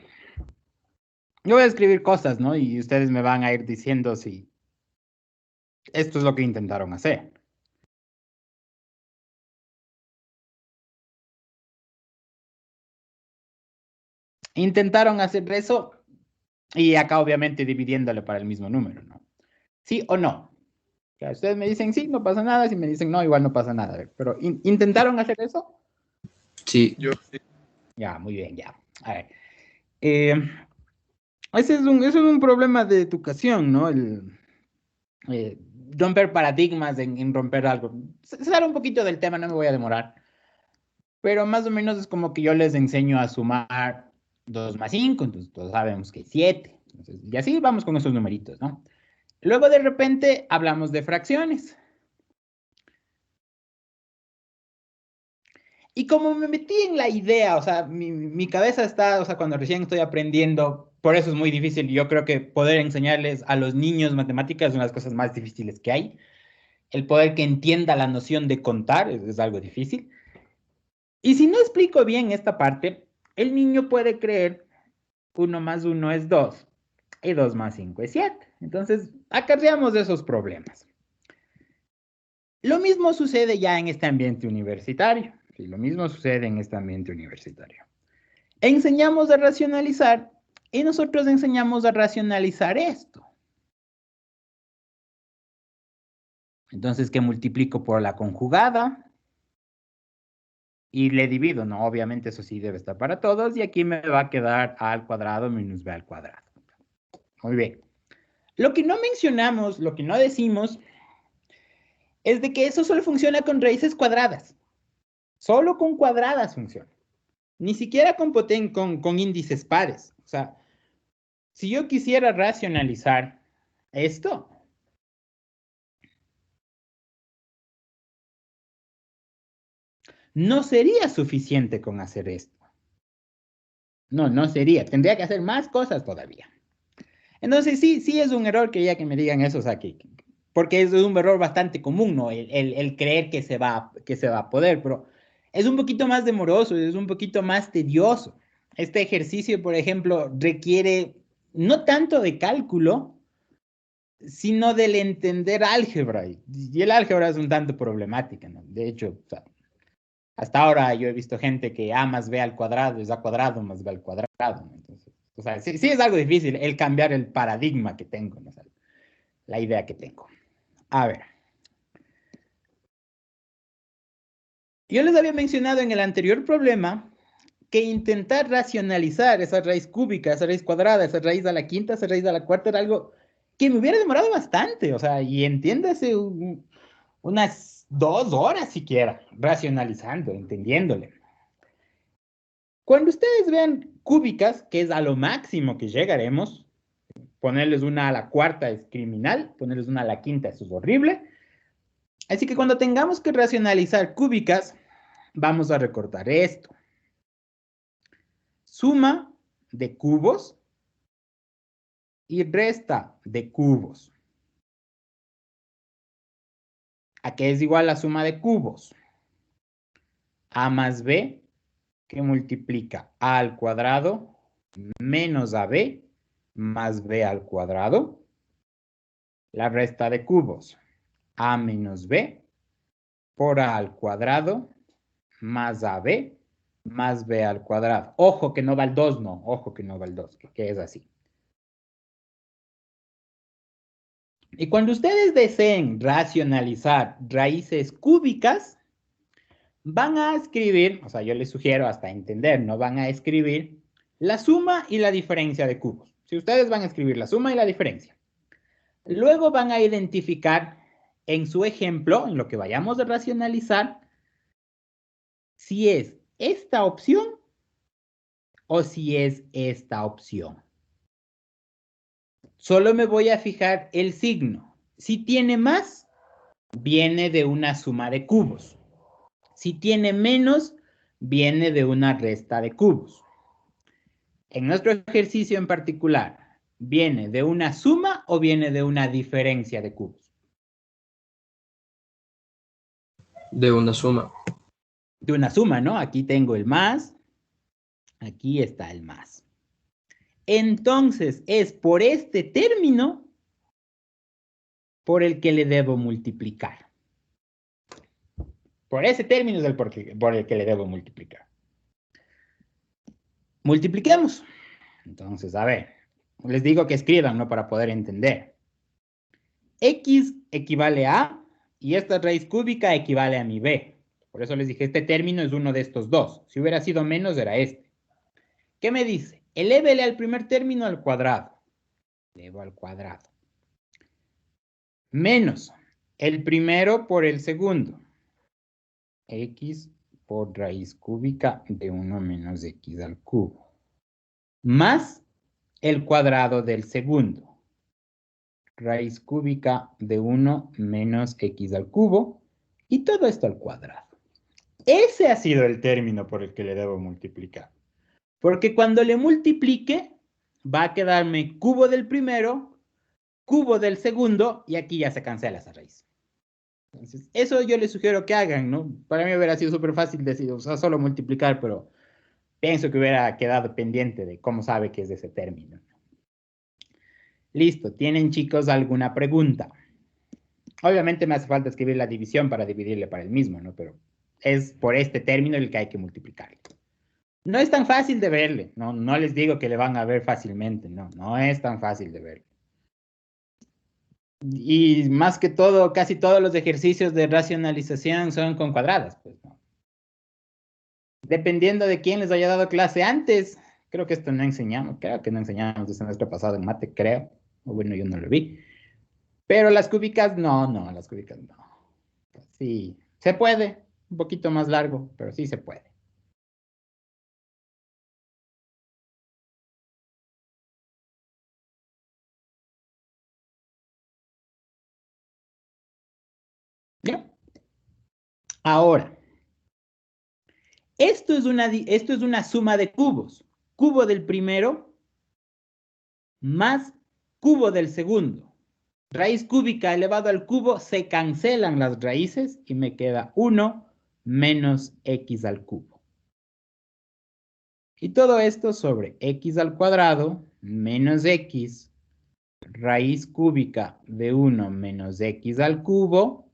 Yo voy a escribir cosas, ¿no? Y ustedes me van a ir diciendo si esto es lo que intentaron hacer. Intentaron hacer eso y acá obviamente dividiéndole para el mismo número, ¿no? ¿Sí o no? O sea, ustedes me dicen sí, no pasa nada. Si me dicen no, igual no pasa nada. A ver, pero ¿intentaron hacer eso? Sí. Yo sí. Ya, muy bien, ya. A ver. Ese es un problema de educación, ¿no? Eh, romper paradigmas en romper algo. Se sale un poquito del tema, no me voy a demorar. Pero más o menos es como que yo les enseño a sumar 2 más 5, entonces todos sabemos que es 7. Entonces, y así vamos con esos numeritos, ¿no? Luego de repente hablamos de fracciones. Y como me metí en la idea, o sea, mi cabeza está, o sea, cuando recién estoy aprendiendo, por eso es muy difícil. Yo creo que poder enseñarles a los niños matemáticas es una de las cosas más difíciles que hay. El poder que entienda la noción de contar es algo difícil. Y si no explico bien esta parte, el niño puede creer 1 más 1 es 2. Y 2 más 5 es 7. Entonces, acarreamos esos problemas. Lo mismo sucede ya en este ambiente universitario. Sí, lo mismo sucede en este ambiente universitario. Enseñamos a racionalizar y nosotros enseñamos a racionalizar esto. Entonces, ¿qué multiplico por la conjugada? Y le divido, ¿no? Obviamente eso sí debe estar para todos. Y aquí me va a quedar a al cuadrado menos b al cuadrado. Muy bien. Lo que no mencionamos, lo que no decimos, es de que eso solo funciona con raíces cuadradas. Solo con cuadradas funciona. Ni siquiera con índices pares. O sea, si yo quisiera racionalizar esto, no sería suficiente con hacer esto. No sería. Tendría que hacer más cosas todavía. Entonces, sí es un error que ya que me digan eso, o sea, porque es un error bastante común, ¿no? El creer que se va a poder, pero es un poquito más demoroso, es un poquito más tedioso. Este ejercicio, por ejemplo, requiere no tanto de cálculo, sino del entender álgebra. Y el álgebra es un tanto problemática, ¿no? De hecho, o sea, hasta ahora yo he visto gente que A más B al cuadrado es A cuadrado más B al cuadrado, ¿no? Entonces, o sea, sí es algo difícil el cambiar el paradigma que tengo, ¿no? O sea, la idea que tengo. A ver. Yo les había mencionado en el anterior problema que intentar racionalizar esa raíz cúbica, esa raíz cuadrada, esa raíz a la quinta, esa raíz a la cuarta era algo que me hubiera demorado bastante, o sea, y entiéndase unas 2 horas siquiera, racionalizando, entendiéndole. Cuando ustedes vean cúbicas, que es a lo máximo que llegaremos, ponerles una a la cuarta es criminal, ponerles una a la quinta eso es horrible. Así que cuando tengamos que racionalizar cúbicas, vamos a recortar esto. Suma de cubos y resta de cubos. ¿A qué es igual la suma de cubos? A más B, que multiplica A al cuadrado menos AB más B al cuadrado. La resta de cubos. A menos B por A al cuadrado más AB más B al cuadrado. Ojo que no va el 2, no. Ojo que no va el 2, que es así. Y cuando ustedes deseen racionalizar raíces cúbicas, van a escribir, o sea, yo les sugiero hasta entender, no van a escribir la suma y la diferencia de cubos. Si ustedes van a escribir la suma y la diferencia, luego van a identificar en su ejemplo, en lo que vayamos a racionalizar, si es esta opción o si es esta opción. Solo me voy a fijar el signo. Si tiene más, viene de una suma de cubos. Si tiene menos, viene de una resta de cubos. En nuestro ejercicio en particular, ¿viene de una suma o viene de una diferencia de cubos? De una suma. De una suma, ¿no? Aquí tengo el más, aquí está el más. Entonces, es por este término por el que le debo multiplicar. Por ese término es por el que le debo multiplicar. Multipliquemos. Entonces, a ver, les digo que escriban, ¿no? Para poder entender. X equivale a, y esta raíz cúbica equivale a mi B. Por eso les dije, este término es uno de estos dos. Si hubiera sido menos, era este. ¿Qué me dice? Elévele al primer término al cuadrado. Elevo al cuadrado. Menos el primero por el segundo. X por raíz cúbica de 1 menos X al cubo. Más el cuadrado del segundo. Raíz cúbica de 1 menos X al cubo. Y todo esto al cuadrado. Ese ha sido el término por el que le debo multiplicar. Porque cuando le multiplique, va a quedarme cubo del primero, cubo del segundo, y aquí ya se cancela esa raíz. Entonces, eso yo les sugiero que hagan, ¿no? Para mí hubiera sido súper fácil decir, o sea, solo multiplicar, pero pienso que hubiera quedado pendiente de cómo sabe que es ese término. Listo. ¿Tienen, chicos, alguna pregunta? Obviamente me hace falta escribir la división para dividirle para el mismo, ¿no? Pero es por este término el que hay que multiplicar. No es tan fácil de verle, no, no les digo que le van a ver fácilmente, no, no es tan fácil de verle. Y más que todo, casi todos los ejercicios de racionalización son con cuadradas, pues, ¿no? Dependiendo de quién les haya dado clase antes, creo que esto no enseñamos, creo que no enseñamos el semestre pasado en mate, creo, o bueno, yo no lo vi. Pero las cúbicas, no, las cúbicas no. Sí, se puede, un poquito más largo, pero sí se puede. ¿Ya? Ahora, esto es una suma de cubos. Cubo del primero más cubo del segundo. Raíz cúbica elevado al cubo, se cancelan las raíces y me queda 1 menos x al cubo. Y todo esto sobre x al cuadrado menos x, raíz cúbica de 1 menos x al cubo,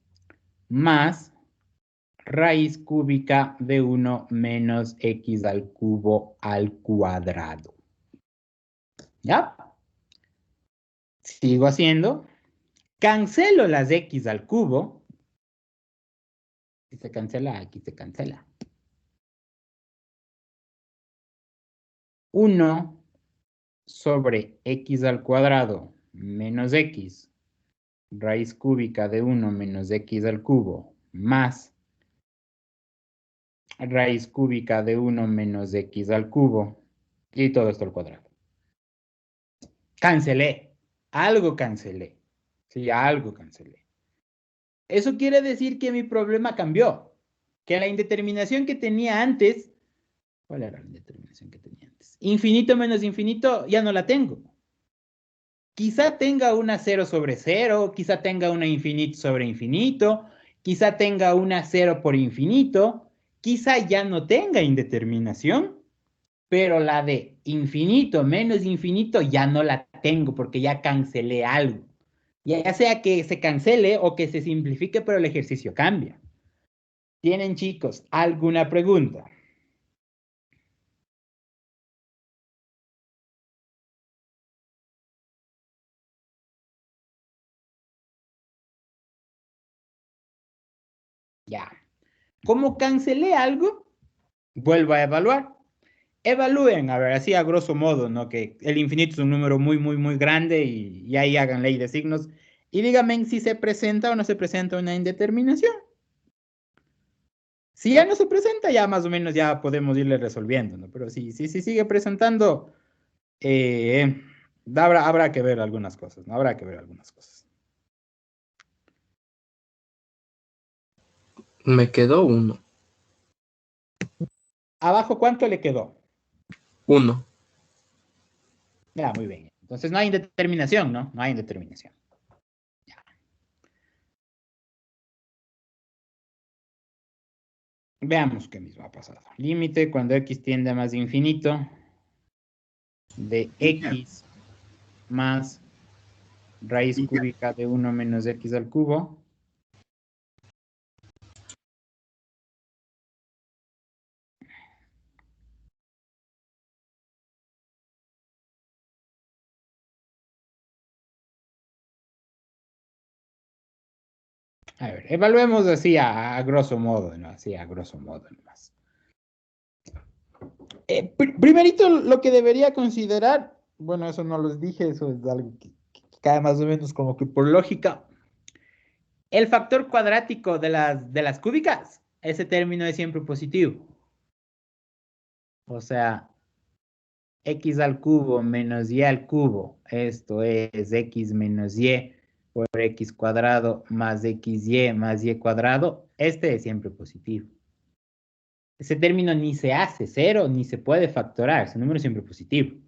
más raíz cúbica de 1 menos x al cubo al cuadrado. ¿Ya? Sigo haciendo. Cancelo las x al cubo. Aquí se cancela, aquí se cancela. 1 sobre x al cuadrado menos x, raíz cúbica de 1 menos x al cubo, más raíz cúbica de 1 menos x al cubo, y todo esto al cuadrado. Cancelé. Algo cancelé. Sí, algo cancelé. Eso quiere decir que mi problema cambió. Que la indeterminación que tenía antes... ¿Cuál era la indeterminación que tenía antes? Infinito menos infinito, ya no la tengo. Quizá tenga una 0 sobre 0, quizá tenga una infinito sobre infinito, quizá tenga una 0 por infinito, quizá ya no tenga indeterminación, pero la de infinito menos infinito ya no la tengo porque ya cancelé algo. Ya sea que se cancele o que se simplifique, pero el ejercicio cambia. ¿Tienen, chicos, alguna pregunta? Ya. Como cancelé algo, vuelvo a evaluar. Evalúen, a ver, así a grosso modo, ¿no? Que el infinito es un número muy grande y ahí hagan ley de signos. Y díganme si se presenta o no se presenta una indeterminación. Si ya no se presenta, ya más o menos ya podemos irle resolviendo, ¿no? Pero si sigue presentando, habrá que ver algunas cosas, ¿no? Habrá que ver algunas cosas. Me quedó 1. Abajo, ¿cuánto le quedó? 1. Ya, muy bien. Entonces no hay indeterminación, ¿no? No hay indeterminación. Ya. Veamos qué mismo ha pasado. Límite cuando x tiende a más infinito de x más raíz cúbica de 1 menos x al cubo. A ver, evaluemos así a grosso modo, ¿no? Así a grosso modo nomás. Primerito, lo que debería considerar, bueno, eso no los dije, eso es algo que cae más o menos como que por lógica. El factor cuadrático de las cúbicas, ese término es siempre positivo. O sea, x al cubo menos y al cubo, esto es x menos y por x cuadrado más xy más y cuadrado, este es siempre positivo. Ese término ni se hace cero, ni se puede factorar, ese número es siempre positivo.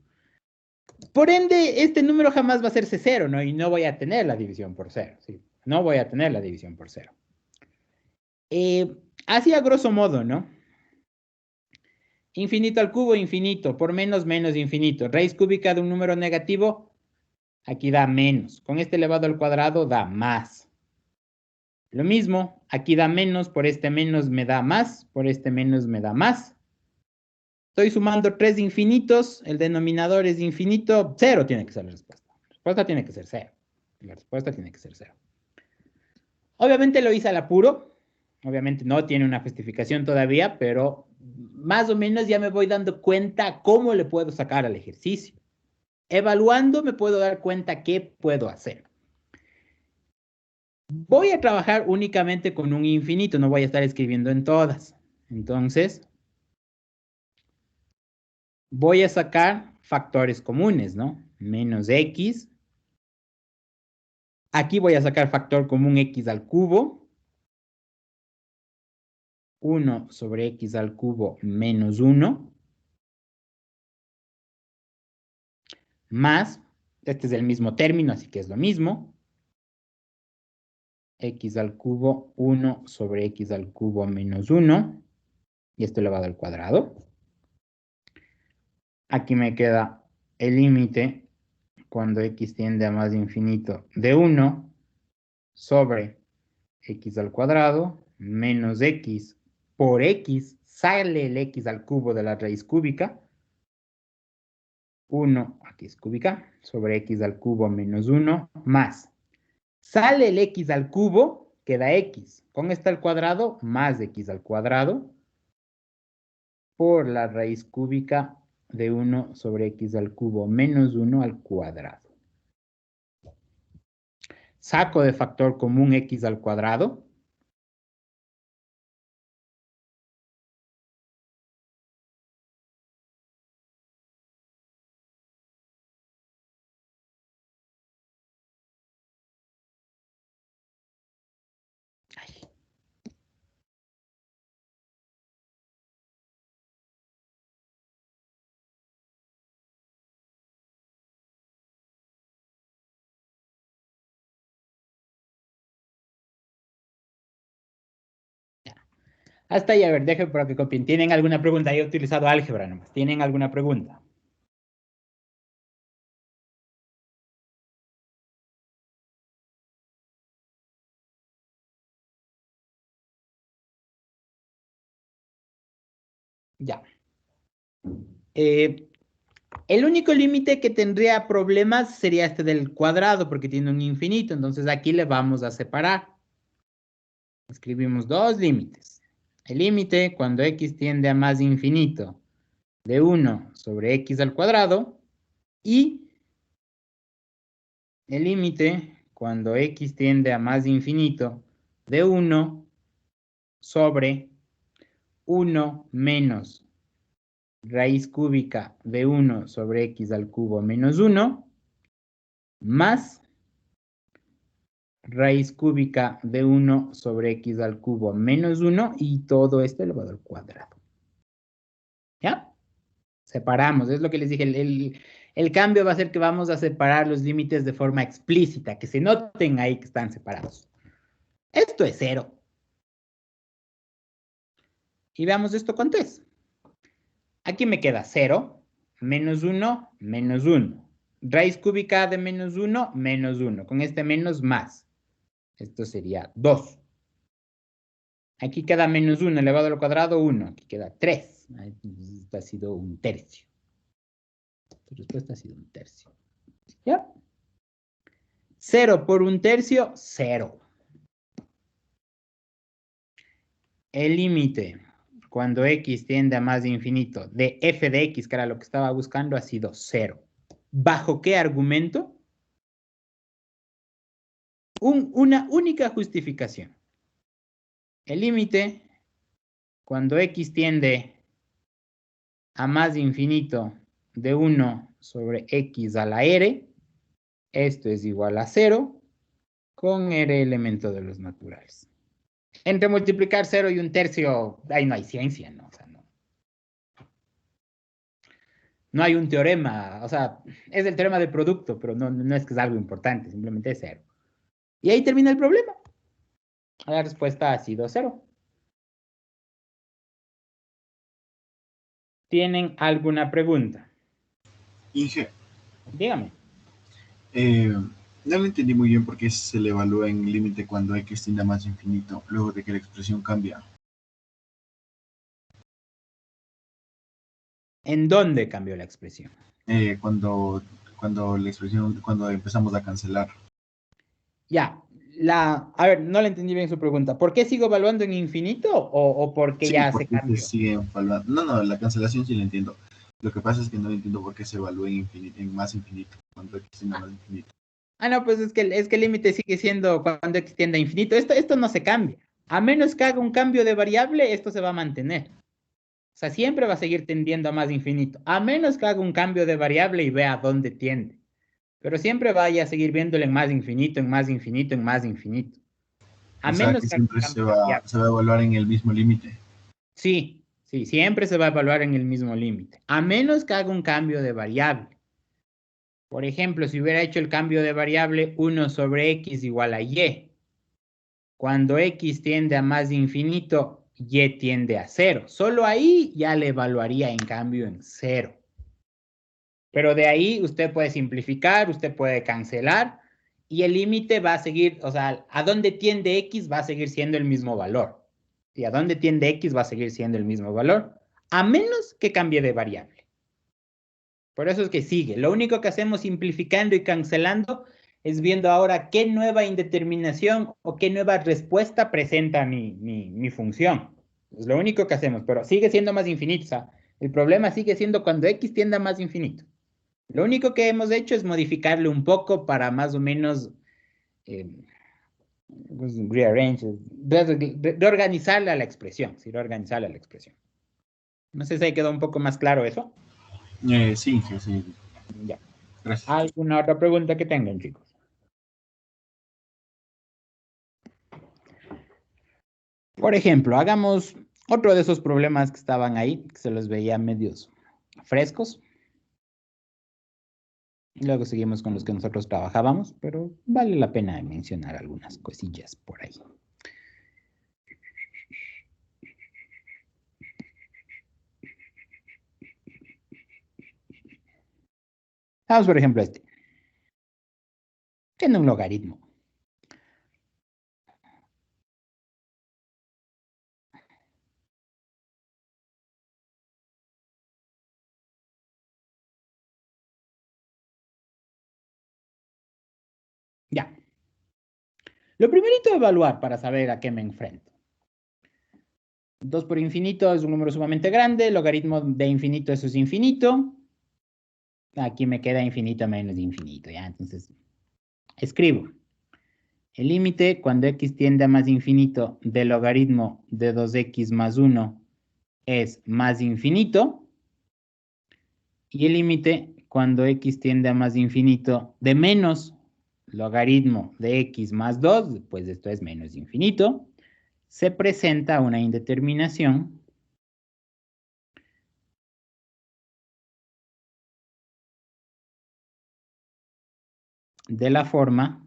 Por ende, este número jamás va a hacerse cero, ¿no? Y no voy a tener la división por cero, ¿sí? No voy a tener la división por cero. Así a grosso modo, ¿no? Infinito al cubo, infinito, por menos, menos infinito. Raíz cúbica de un número negativo, aquí da menos. Con este elevado al cuadrado da más. Lo mismo, aquí da menos, por este menos me da más, por este menos me da más. Estoy sumando 3 infinitos, el denominador es infinito, 0 tiene que ser la respuesta. La respuesta tiene que ser 0. La respuesta tiene que ser 0. Obviamente lo hice al apuro. Obviamente no tiene una justificación todavía, pero más o menos ya me voy dando cuenta cómo le puedo sacar al ejercicio. Evaluando me puedo dar cuenta qué puedo hacer. Voy a trabajar únicamente con un infinito, no voy a estar escribiendo en todas. Entonces, voy a sacar factores comunes, ¿no? Menos x. Aquí voy a sacar factor común x al cubo. 1 sobre x al cubo menos 1. Más, este es el mismo término, así que es lo mismo. X al cubo, 1 sobre x al cubo menos 1. Y esto elevado al cuadrado. Aquí me queda el límite cuando x tiende a más infinito de 1 sobre x al cuadrado menos x por x. Sale el x al cubo de la raíz cúbica. 1, aquí es cúbica, sobre x al cubo menos 1, más. Sale el x al cubo, queda x. Con este al cuadrado, más x al cuadrado, por la raíz cúbica de 1 sobre x al cubo menos 1 al cuadrado. Saco de factor común x al cuadrado. Hasta ahí, a ver, dejen para que copien. ¿Tienen alguna pregunta? He utilizado álgebra nomás. ¿Tienen alguna pregunta? Ya. El único límite que tendría problemas sería este del cuadrado, porque tiene un infinito. Entonces aquí le vamos a separar. Escribimos dos límites. El límite cuando x tiende a más infinito de 1 sobre x al cuadrado y el límite cuando x tiende a más infinito de 1 sobre 1 menos raíz cúbica de 1 sobre x al cubo menos 1 más raíz cúbica de 1 sobre x al cubo menos 1 y todo esto elevado al cuadrado. ¿Ya? Separamos, es lo que les dije, el cambio va a ser que vamos a separar los límites de forma explícita, que se noten ahí que están separados. Esto es 0. Y veamos esto cuánto es. Aquí me queda 0, menos 1, menos 1. Raíz cúbica de menos 1, menos 1. Con este menos más. Esto sería 2. Aquí queda menos 1 elevado al cuadrado, 1. Aquí queda 3. Esto ha sido un tercio. Tu respuesta ha sido un tercio. ¿Ya? 0 por un tercio, 0. El límite, cuando x tiende a más de infinito, de f de x, que era lo que estaba buscando, ha sido 0. ¿Bajo qué argumento? Una única justificación. El límite, cuando x tiende a más de infinito de 1 sobre x a la r, esto es igual a 0, con r elemento de los naturales. Entre multiplicar 0 y un tercio, ahí no hay ciencia, ¿no? O sea, no hay un teorema, o sea, es el teorema del producto, pero no es que es algo importante, simplemente es 0. Y ahí termina el problema. La respuesta ha sido 0. ¿Tienen alguna pregunta? Inge, Dígame. No lo entendí muy bien por qué se le evalúa en límite cuando x tiende a más infinito, luego de que la expresión cambia. ¿En dónde cambió la expresión? Cuando la expresión, cuando empezamos a cancelar. Ya, a ver, no le entendí bien su pregunta. ¿Por qué sigo evaluando en infinito o porque Sí, ya se porque se cambió? sigue evaluando. No, la cancelación sí la entiendo. Lo que pasa es que no entiendo por qué se evalúa en más infinito, cuando x tiende a más infinito. No, pues es que el límite sigue siendo cuando x tiende a infinito. Esto no se cambia. A menos que haga un cambio de variable, esto se va a mantener. O sea, siempre va a seguir tendiendo a más infinito. A menos que haga un cambio de variable y vea a dónde tiende. Pero siempre vaya a seguir viéndolo en más infinito, en más infinito, en más infinito. A O sea menos que que haga un siempre cambio de variable. se va a evaluar en el mismo límite. Sí, siempre se va a evaluar en el mismo límite. A menos que haga un cambio de variable. Por ejemplo, si hubiera hecho el cambio de variable 1 sobre x igual a y, cuando x tiende a más infinito, y tiende a 0. Solo ahí ya le evaluaría en cambio en 0. Pero de ahí usted puede simplificar, usted puede cancelar, y el límite va a seguir, o sea, a dónde tiende x va a seguir siendo el mismo valor. Y a dónde tiende x va a seguir siendo el mismo valor, a menos que cambie de variable. Por eso es que sigue. Lo único que hacemos simplificando y cancelando es viendo ahora qué nueva indeterminación o qué nueva respuesta presenta mi función. Es lo único que hacemos, pero sigue siendo más infinito. O sea, el problema sigue siendo cuando x tiende a más infinito. Lo único que hemos hecho es modificarle un poco para más o menos rearrange, reorganizarle a la expresión. Sí, reorganizarle a la expresión. No sé si ahí quedó un poco más claro eso. Sí. Ya. Gracias. ¿Alguna otra pregunta que tengan, chicos? Por ejemplo, hagamos otro de esos problemas que estaban ahí, que se los veía medios frescos. Luego seguimos con los que nosotros trabajábamos, pero vale la pena mencionar algunas cosillas por ahí. Vamos, por ejemplo, este. Tiene un logaritmo. Ya. Lo primerito de evaluar para saber a qué me enfrento. 2 por infinito es un número sumamente grande, el logaritmo de infinito, eso es infinito. Aquí me queda infinito menos infinito, ¿ya? Entonces, escribo. El límite cuando x tiende a más infinito del logaritmo de 2x más 1 es más infinito. Y el límite cuando x tiende a más infinito de menos logaritmo de x más 2, pues esto es menos infinito, se presenta una indeterminación de la forma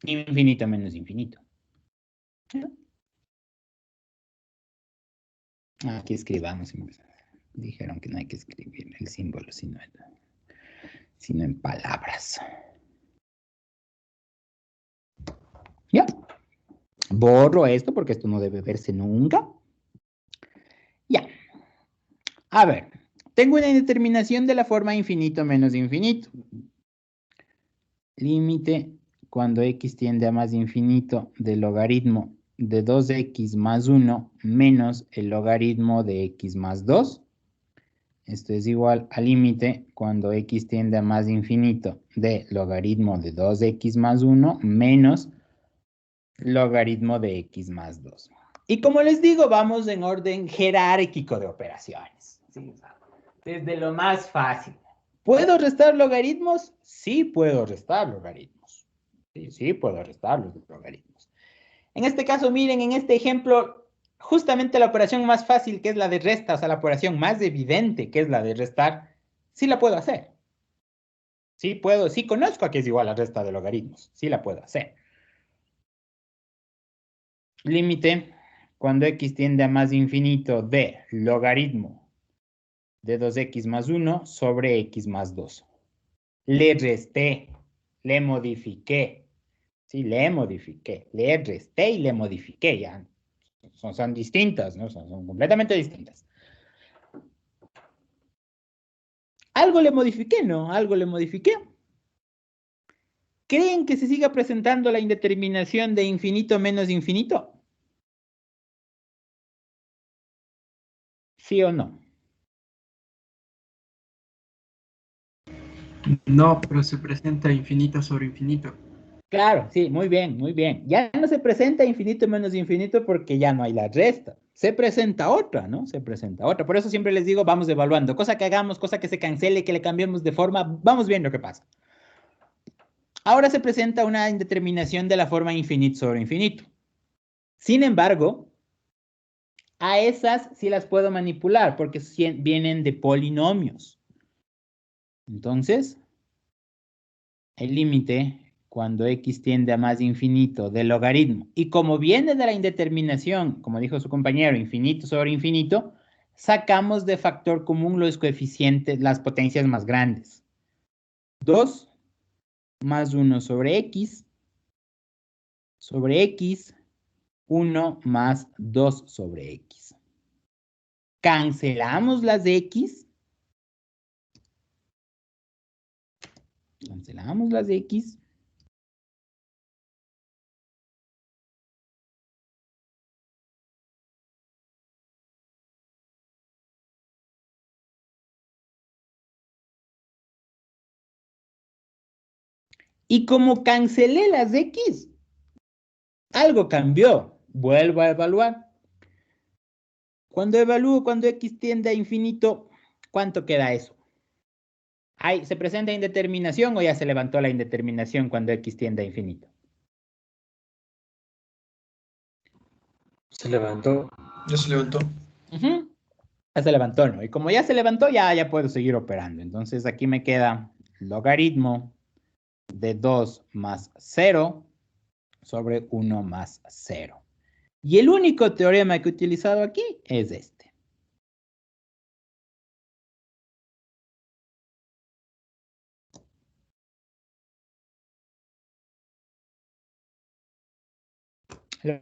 infinito menos infinito. Aquí escribamos. Dijeron que no hay que escribir el símbolo, sino en palabras. ¿Ya? Borro esto porque esto no debe verse nunca. Ya. A ver, tengo una indeterminación de la forma infinito menos infinito. Límite cuando x tiende a más infinito del logaritmo de 2x más 1 menos el logaritmo de x más 2. Esto es igual al límite cuando x tiende a más infinito de logaritmo de 2x más 1 menos logaritmo de x más 2. Y como les digo, vamos en orden jerárquico de operaciones. ¿Sí? Desde lo más fácil. ¿Puedo restar logaritmos? Sí puedo restar logaritmos. Sí puedo restar los logaritmos. En este caso, miren, en este ejemplo, justamente la operación más fácil, que es la de resta, o sea, la operación más evidente, que es la de restar, sí la puedo hacer. Sí puedo, sí conozco a que es igual a resta de logaritmos. Sí la puedo hacer. Límite cuando x tiende a más infinito de logaritmo de 2x más 1 sobre x más 2. le resté, le modifiqué. Sí, le modifiqué, le resté y le modifiqué. Ya son distintas, ¿no? Son completamente distintas. Algo le modifiqué, ¿no? Algo le modifiqué. ¿Creen que se siga presentando la indeterminación de infinito menos infinito? ¿Sí o no? No, pero se presenta infinito sobre infinito. Claro, sí, muy bien, muy bien. Ya no se presenta infinito menos infinito porque ya no hay la resta. Se presenta otra, ¿no? Se presenta otra. Por eso siempre les digo, vamos evaluando. Cosa que hagamos, cosa que se cancele, que le cambiemos de forma, vamos viendo qué pasa. Ahora se presenta una indeterminación de la forma infinito sobre infinito. Sin embargo, a esas sí las puedo manipular porque vienen de polinomios. Entonces, el límite cuando x tiende a más infinito del logaritmo. Y como viene de la indeterminación, como dijo su compañero, infinito sobre infinito, sacamos de factor común los coeficientes, las potencias más grandes. 2 más 1 sobre x, 1 más 2 sobre x. Cancelamos las de x. Cancelamos las de x. Y como cancelé las x, algo cambió. Vuelvo a evaluar. Cuando evalúo cuando x tiende a infinito, ¿cuánto queda eso? ¿Se presenta indeterminación o ya se levantó la indeterminación cuando x tiende a infinito? Se levantó. Ya se levantó. Ya se levantó, ¿no? Y como ya se levantó, ya puedo seguir operando. Entonces aquí me queda logaritmo de 2 más 0 sobre 1 más 0. Y el único teorema que he utilizado aquí es este.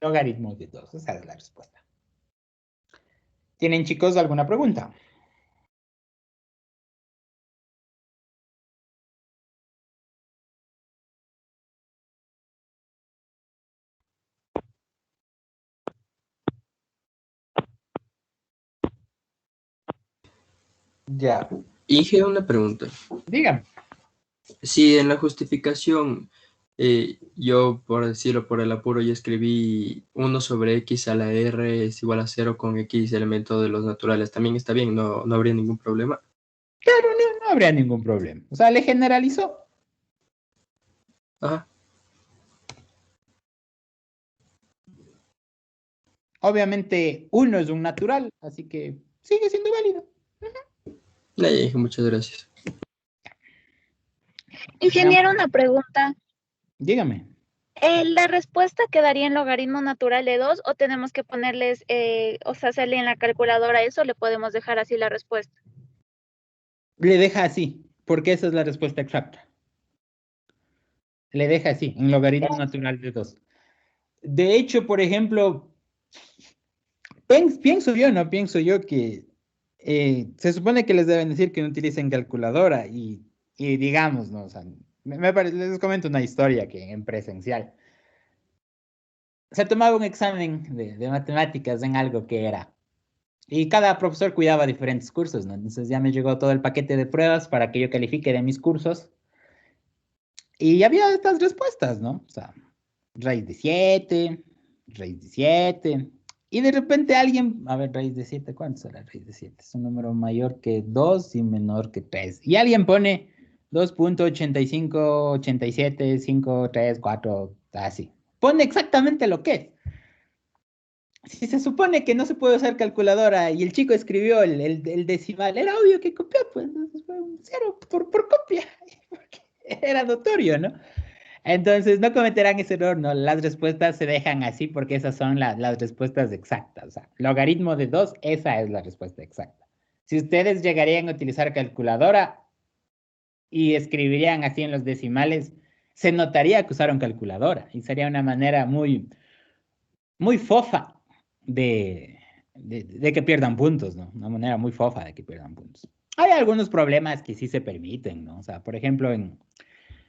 Logaritmo de 2. Esa es la respuesta. ¿Tienen, chicos, alguna pregunta? Ya. Inge, una pregunta. Dígame. Si en la justificación yo, por decirlo por el apuro, ya escribí 1 sobre x a la r es igual a 0 con x elemento de los naturales, también está bien, no habría ningún problema. Claro, no habría ningún problema. O sea, le generalizó. Ajá. Obviamente, 1 es un natural, así que sigue siendo válido. Ya, Inge, muchas gracias. Ingeniero, una pregunta. Dígame. ¿La respuesta quedaría en logaritmo natural de 2 o tenemos que ponerles, o sea, hacerle en la calculadora eso, o le podemos dejar así la respuesta? Le deja así, porque esa es la respuesta exacta. Le deja así, en logaritmo natural de 2. De hecho, por ejemplo, pienso yo que se supone que les deben decir que no utilicen calculadora y digamos, ¿no? O sea, les comento una historia que en presencial. Se tomaba un examen de matemáticas en algo que era. Y cada profesor cuidaba diferentes cursos, ¿no? Entonces ya me llegó todo el paquete de pruebas para que yo califique de mis cursos. Y había estas respuestas, ¿no? O sea, raíz de 7, raíz de 7. Y de repente alguien, a ver, raíz de 7, ¿cuánto será raíz de 7? Es un número mayor que 2 y menor que 3. Y alguien pone 2.85, 87, 5, 3, 4, así. Pone exactamente lo que es. Si se supone que no se puede usar calculadora y el chico escribió el decimal, era obvio que copió, pues fue un 0 por copia. Era notorio, ¿no? Entonces no cometerán ese error, ¿no? Las respuestas se dejan así porque esas son las respuestas exactas. O sea, logaritmo de 2, esa es la respuesta exacta. Si ustedes llegarían a utilizar calculadora, y escribirían así en los decimales, se notaría que usaron calculadora y sería una manera muy, muy fofa de que pierdan puntos, ¿no? Una manera muy fofa de que pierdan puntos. Hay algunos problemas que sí se permiten, ¿no? O sea, por ejemplo, en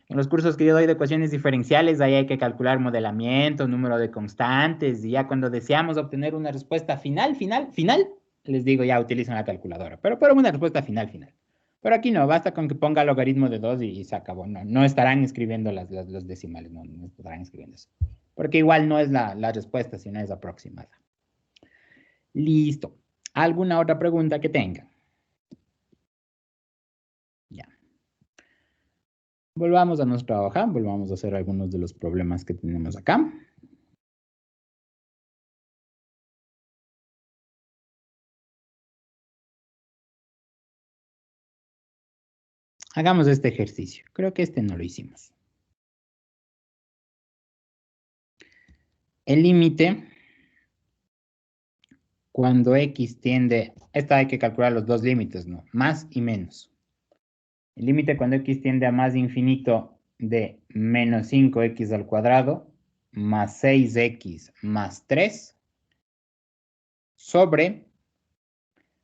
los cursos que yo doy de ecuaciones diferenciales, ahí hay que calcular modelamiento, número de constantes, y ya cuando deseamos obtener una respuesta final, les digo ya utilicen la calculadora, pero una respuesta final. Pero aquí no, basta con que ponga logaritmo de 2 y se acabó. No estarán escribiendo los decimales, no estarán escribiendo eso. Porque igual no es la respuesta, sino es aproximada. Listo. ¿Alguna otra pregunta que tengan? Ya. Volvamos a nuestra hoja, volvamos a hacer algunos de los problemas que tenemos acá. Hagamos este ejercicio. Creo que este no lo hicimos. El límite, cuando x tiende, esta hay que calcular los dos límites, ¿no? Más y menos. El límite cuando x tiende a más infinito de menos 5x al cuadrado más 6x más 3 sobre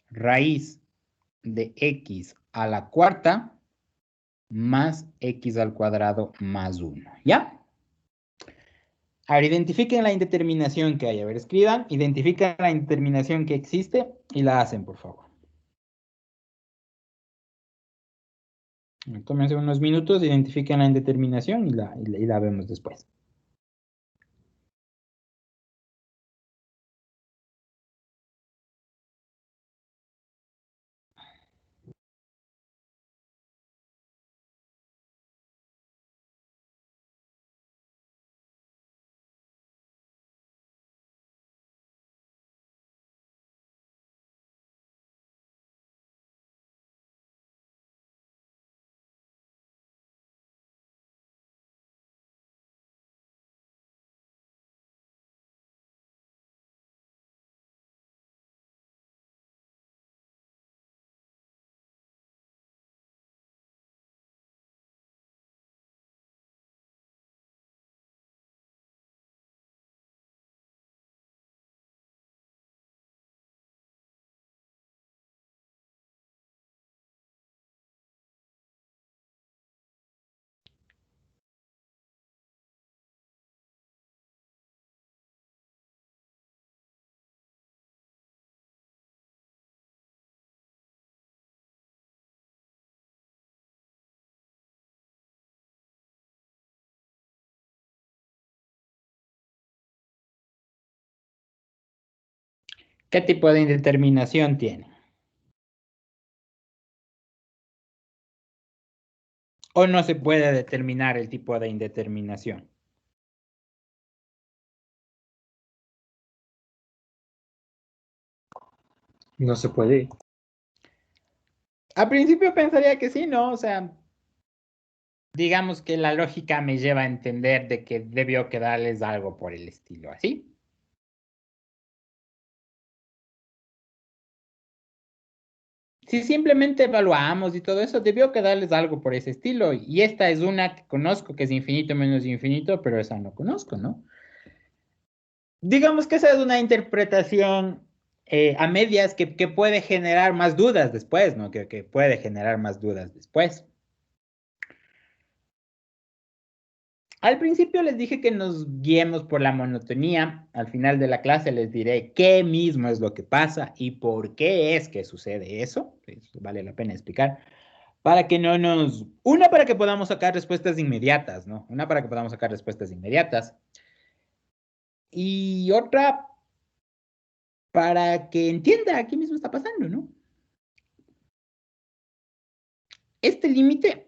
raíz de x a la cuarta más x al cuadrado más 1, ¿ya? A ver, identifiquen la indeterminación que hay. A ver, escriban, identifican la indeterminación que existe y la hacen, por favor. Tómense unos minutos, identifiquen la indeterminación y la vemos después. ¿Qué tipo de indeterminación tiene? ¿O no se puede determinar el tipo de indeterminación? No se puede. Al principio pensaría que sí, ¿no? O sea, digamos que la lógica me lleva a entender de que debió quedarles algo por el estilo, ¿así? Si simplemente evaluamos y todo eso, debió quedarles algo por ese estilo. Y esta es una que conozco, que es infinito menos infinito, pero esa no conozco, ¿no? Digamos que esa es una interpretación a medias que puede generar más dudas después, ¿no? Que puede generar más dudas después. Al principio les dije que nos guiemos por la monotonía. Al final de la clase les diré qué mismo es lo que pasa y por qué es que sucede eso. Eso vale la pena explicar. Para que no nos... Una, para que podamos sacar respuestas inmediatas, ¿no? Una, para que podamos sacar respuestas inmediatas. Y otra, para que entienda qué mismo está pasando, ¿no? Este límite...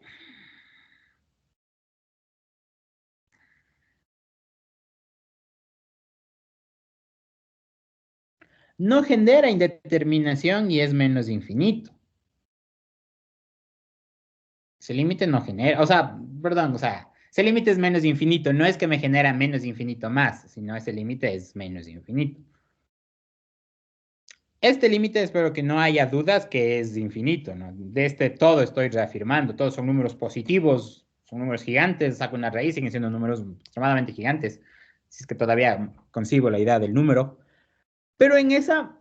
no genera indeterminación y es menos infinito. Ese límite no genera, o sea, perdón, o sea, ese límite es menos infinito, no es que me genera menos infinito más, sino ese límite es menos infinito. Este límite espero que no haya dudas que es infinito, ¿no? De este todo estoy reafirmando, todos son números positivos, son números gigantes, saco una raíz, siguen siendo números extremadamente gigantes, si es que todavía concibo la idea del número. Pero en esa,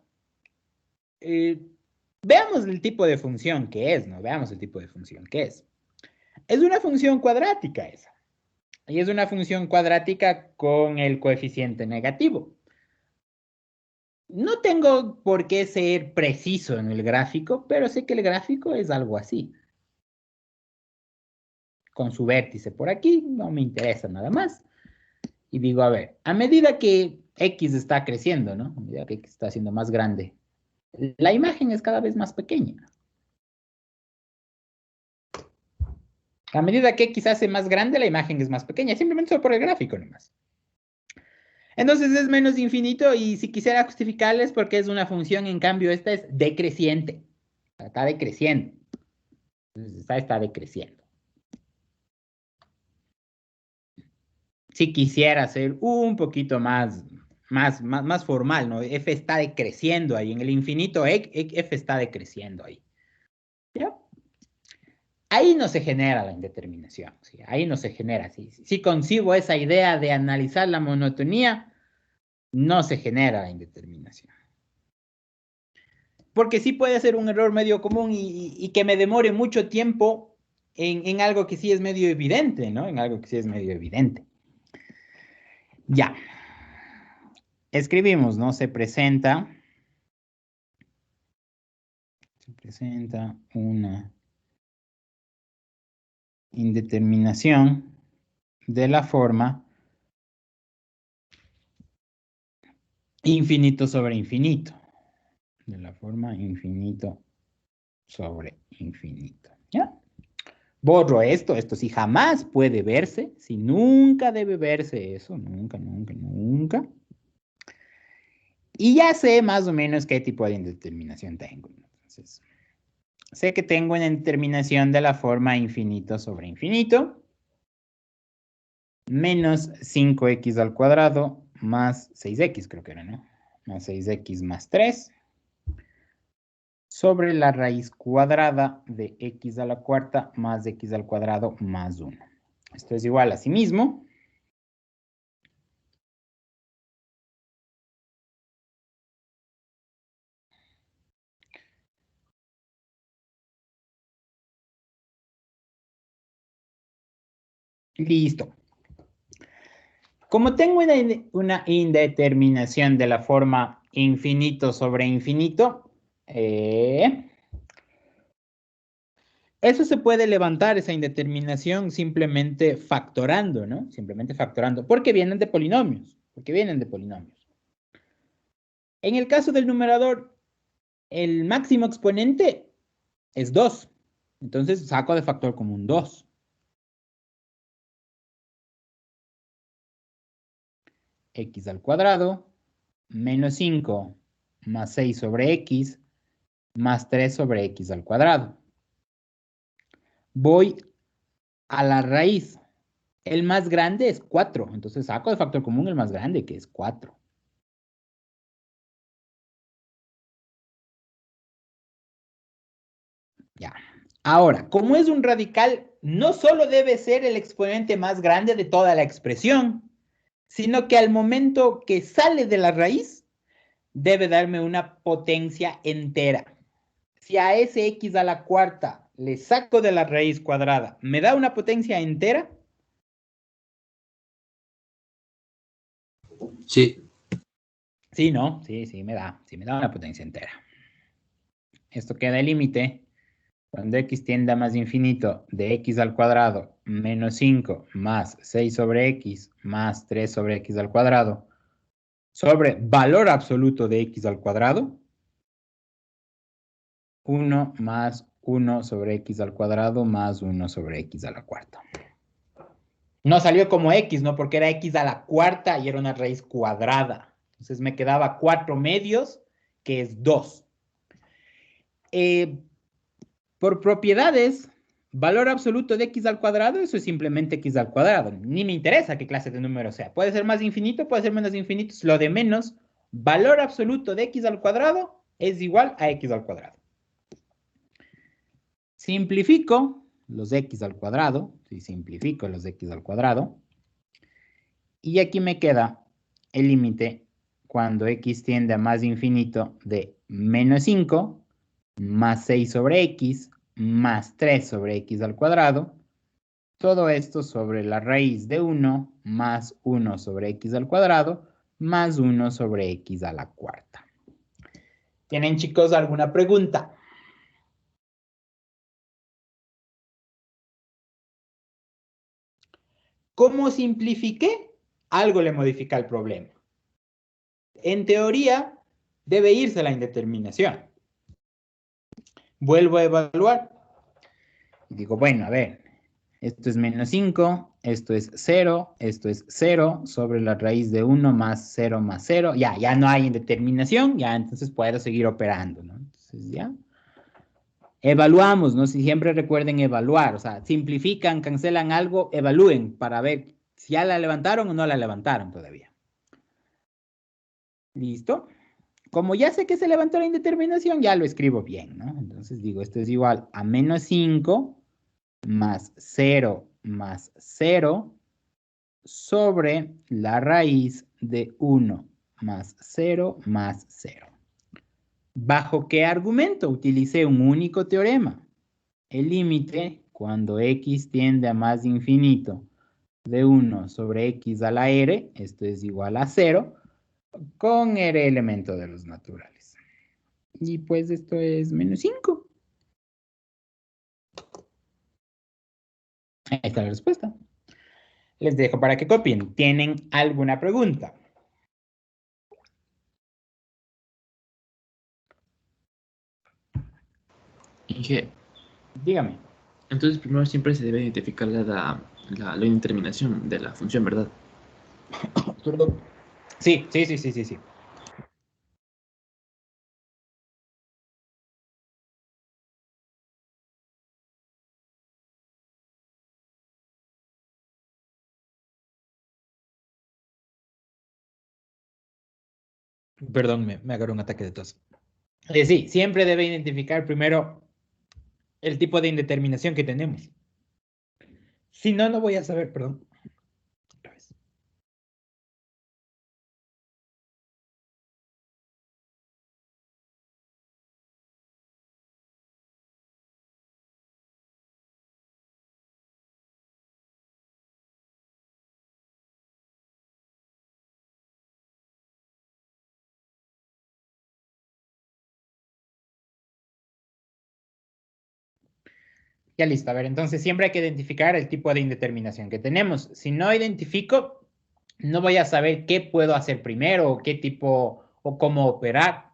veamos el tipo de función que es, ¿no? Veamos el tipo de función que es. Es una función cuadrática esa. Y es una función cuadrática con el coeficiente negativo. No tengo por qué ser preciso en el gráfico, pero sé que el gráfico es algo así. Con su vértice por aquí, no me interesa nada más. Y digo, a ver, a medida que X está creciendo, ¿no? A medida que X está siendo más grande, la imagen es cada vez más pequeña. A medida que X hace más grande, la imagen es más pequeña, simplemente solo por el gráfico nomás. Entonces es menos infinito y si quisiera justificarles porque es una función, en cambio esta es decreciente. Está decreciendo. Entonces esta está decreciendo. Si quisiera ser un poquito más formal, ¿no? F está decreciendo ahí. En el infinito F está decreciendo ahí. ¿Ya? Ahí no se genera la indeterminación. ¿Sí? Ahí no se genera. Si concibo esa idea de analizar la monotonía, no se genera la indeterminación. Porque sí puede ser un error medio común y que me demore mucho tiempo en algo que sí es medio evidente, ¿no? En algo que sí es medio evidente. Ya. Escribimos, ¿no? Se presenta una indeterminación de la forma infinito sobre infinito. De la forma infinito sobre infinito. ¿Ya? Borro esto sí jamás puede verse, si nunca debe verse eso, nunca. Y ya sé más o menos qué tipo de indeterminación tengo. Entonces, sé que tengo una indeterminación de la forma infinito sobre infinito, menos 5x al cuadrado más 6x, creo que era, ¿no? Más 6x más 3, sobre la raíz cuadrada de x a la cuarta más x al cuadrado más 1. Esto es igual a sí mismo. Listo. Como tengo una indeterminación de la forma infinito sobre infinito, eso se puede levantar, esa indeterminación, simplemente factorando, ¿no? Simplemente factorando, porque vienen de polinomios, En el caso del numerador, el máximo exponente es 2. Entonces saco de factor común 2. X al cuadrado menos 5 más 6 sobre x más 3 sobre x al cuadrado. Voy a la raíz. El más grande es 4. Entonces saco de factor común el más grande, que es 4. Ya. Ahora, como es un radical, no solo debe ser el exponente más grande de toda la expresión, sino que al momento que sale de la raíz, debe darme una potencia entera. Si a ese x a la cuarta le saco de la raíz cuadrada, ¿me da una potencia entera? Sí. Sí, ¿no? Sí, me da una potencia entera. Esto queda el límite cuando x tiende a más infinito de x al cuadrado menos 5 más 6 sobre x más 3 sobre x al cuadrado sobre valor absoluto de x al cuadrado, 1 más 1 sobre x al cuadrado más 1 sobre x a la cuarta. No salió como x, ¿no? Porque era x a la cuarta y era una raíz cuadrada. Entonces me quedaba 4 medios, que es 2. Por propiedades, valor absoluto de x al cuadrado, eso es simplemente x al cuadrado. Ni me interesa qué clase de número sea. Puede ser más infinito, puede ser menos infinito. Lo de menos, valor absoluto de x al cuadrado es igual a x al cuadrado. Simplifico los x al cuadrado, si simplifico los x al cuadrado, y aquí me queda el límite cuando x tiende a más infinito de menos 5 más 6 sobre x más 3 sobre x al cuadrado. Todo esto sobre la raíz de 1 más 1 sobre x al cuadrado más 1 sobre x a la cuarta. ¿Tienen, chicos, alguna pregunta? ¿Cómo simplifiqué? Algo le modifica el problema. En teoría, debe irse la indeterminación. Vuelvo a evaluar. Y digo, bueno, a ver, esto es menos 5, esto es 0, esto es 0 sobre la raíz de 1 más 0 más 0. Ya no hay indeterminación, ya entonces puedo seguir operando, ¿no? Entonces ya. Evaluamos, ¿no? Si siempre recuerden evaluar, o sea, simplifican, cancelan algo, evalúen para ver si ya la levantaron o no la levantaron todavía. ¿Listo? Como ya sé que se levantó la indeterminación, ya lo escribo bien, ¿no? Entonces digo, esto es igual a menos 5 más 0 más 0 sobre la raíz de 1 más 0 más 0. ¿Bajo qué argumento? Utilicé un único teorema. El límite, cuando x tiende a más infinito de 1 sobre x a la r, esto es igual a 0, con r elemento de los naturales. Y pues esto es menos 5. Ahí está la respuesta. Les dejo para que copien. ¿Tienen alguna pregunta? Inge, Dígame. entonces primero siempre se debe identificar la indeterminación de la función, ¿verdad? Sí. Perdón, me agarró un ataque de tos. Sí, siempre debe identificar primero el tipo de indeterminación que tenemos. Si no, no voy a saber, perdón. Otra vez. Ya listo. A ver, entonces siempre hay que identificar el tipo de indeterminación que tenemos. Si no identifico, no voy a saber qué puedo hacer primero o qué tipo o cómo operar.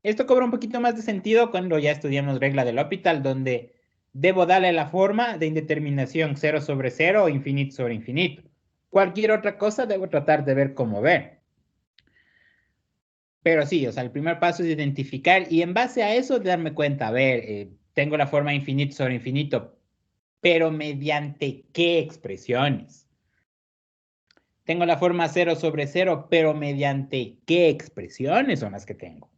Esto cobra un poquito más de sentido cuando ya estudiamos regla del L'Hopital, donde debo darle la forma de indeterminación 0 sobre 0 o infinito sobre infinito. Cualquier otra cosa debo tratar de ver cómo ver. Pero sí, o sea, el primer paso es identificar y en base a eso darme cuenta, a ver, tengo la forma infinito sobre infinito, pero ¿mediante qué expresiones? Tengo la forma 0 sobre 0, pero ¿mediante qué expresiones son las que tengo?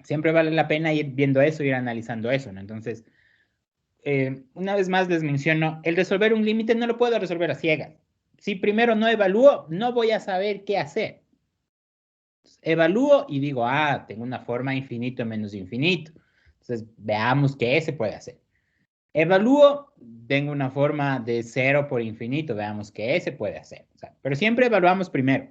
Siempre vale la pena ir viendo eso, ir analizando eso, ¿no? Entonces, una vez más les menciono, el resolver un límite no lo puedo resolver a ciegas. Si primero no evalúo, no voy a saber qué hacer. Evalúo y digo, tengo una forma infinito menos infinito. Entonces, veamos qué se puede hacer. Evalúo, tengo una forma de 0 por infinito, veamos qué se puede hacer. O sea, pero siempre evaluamos primero.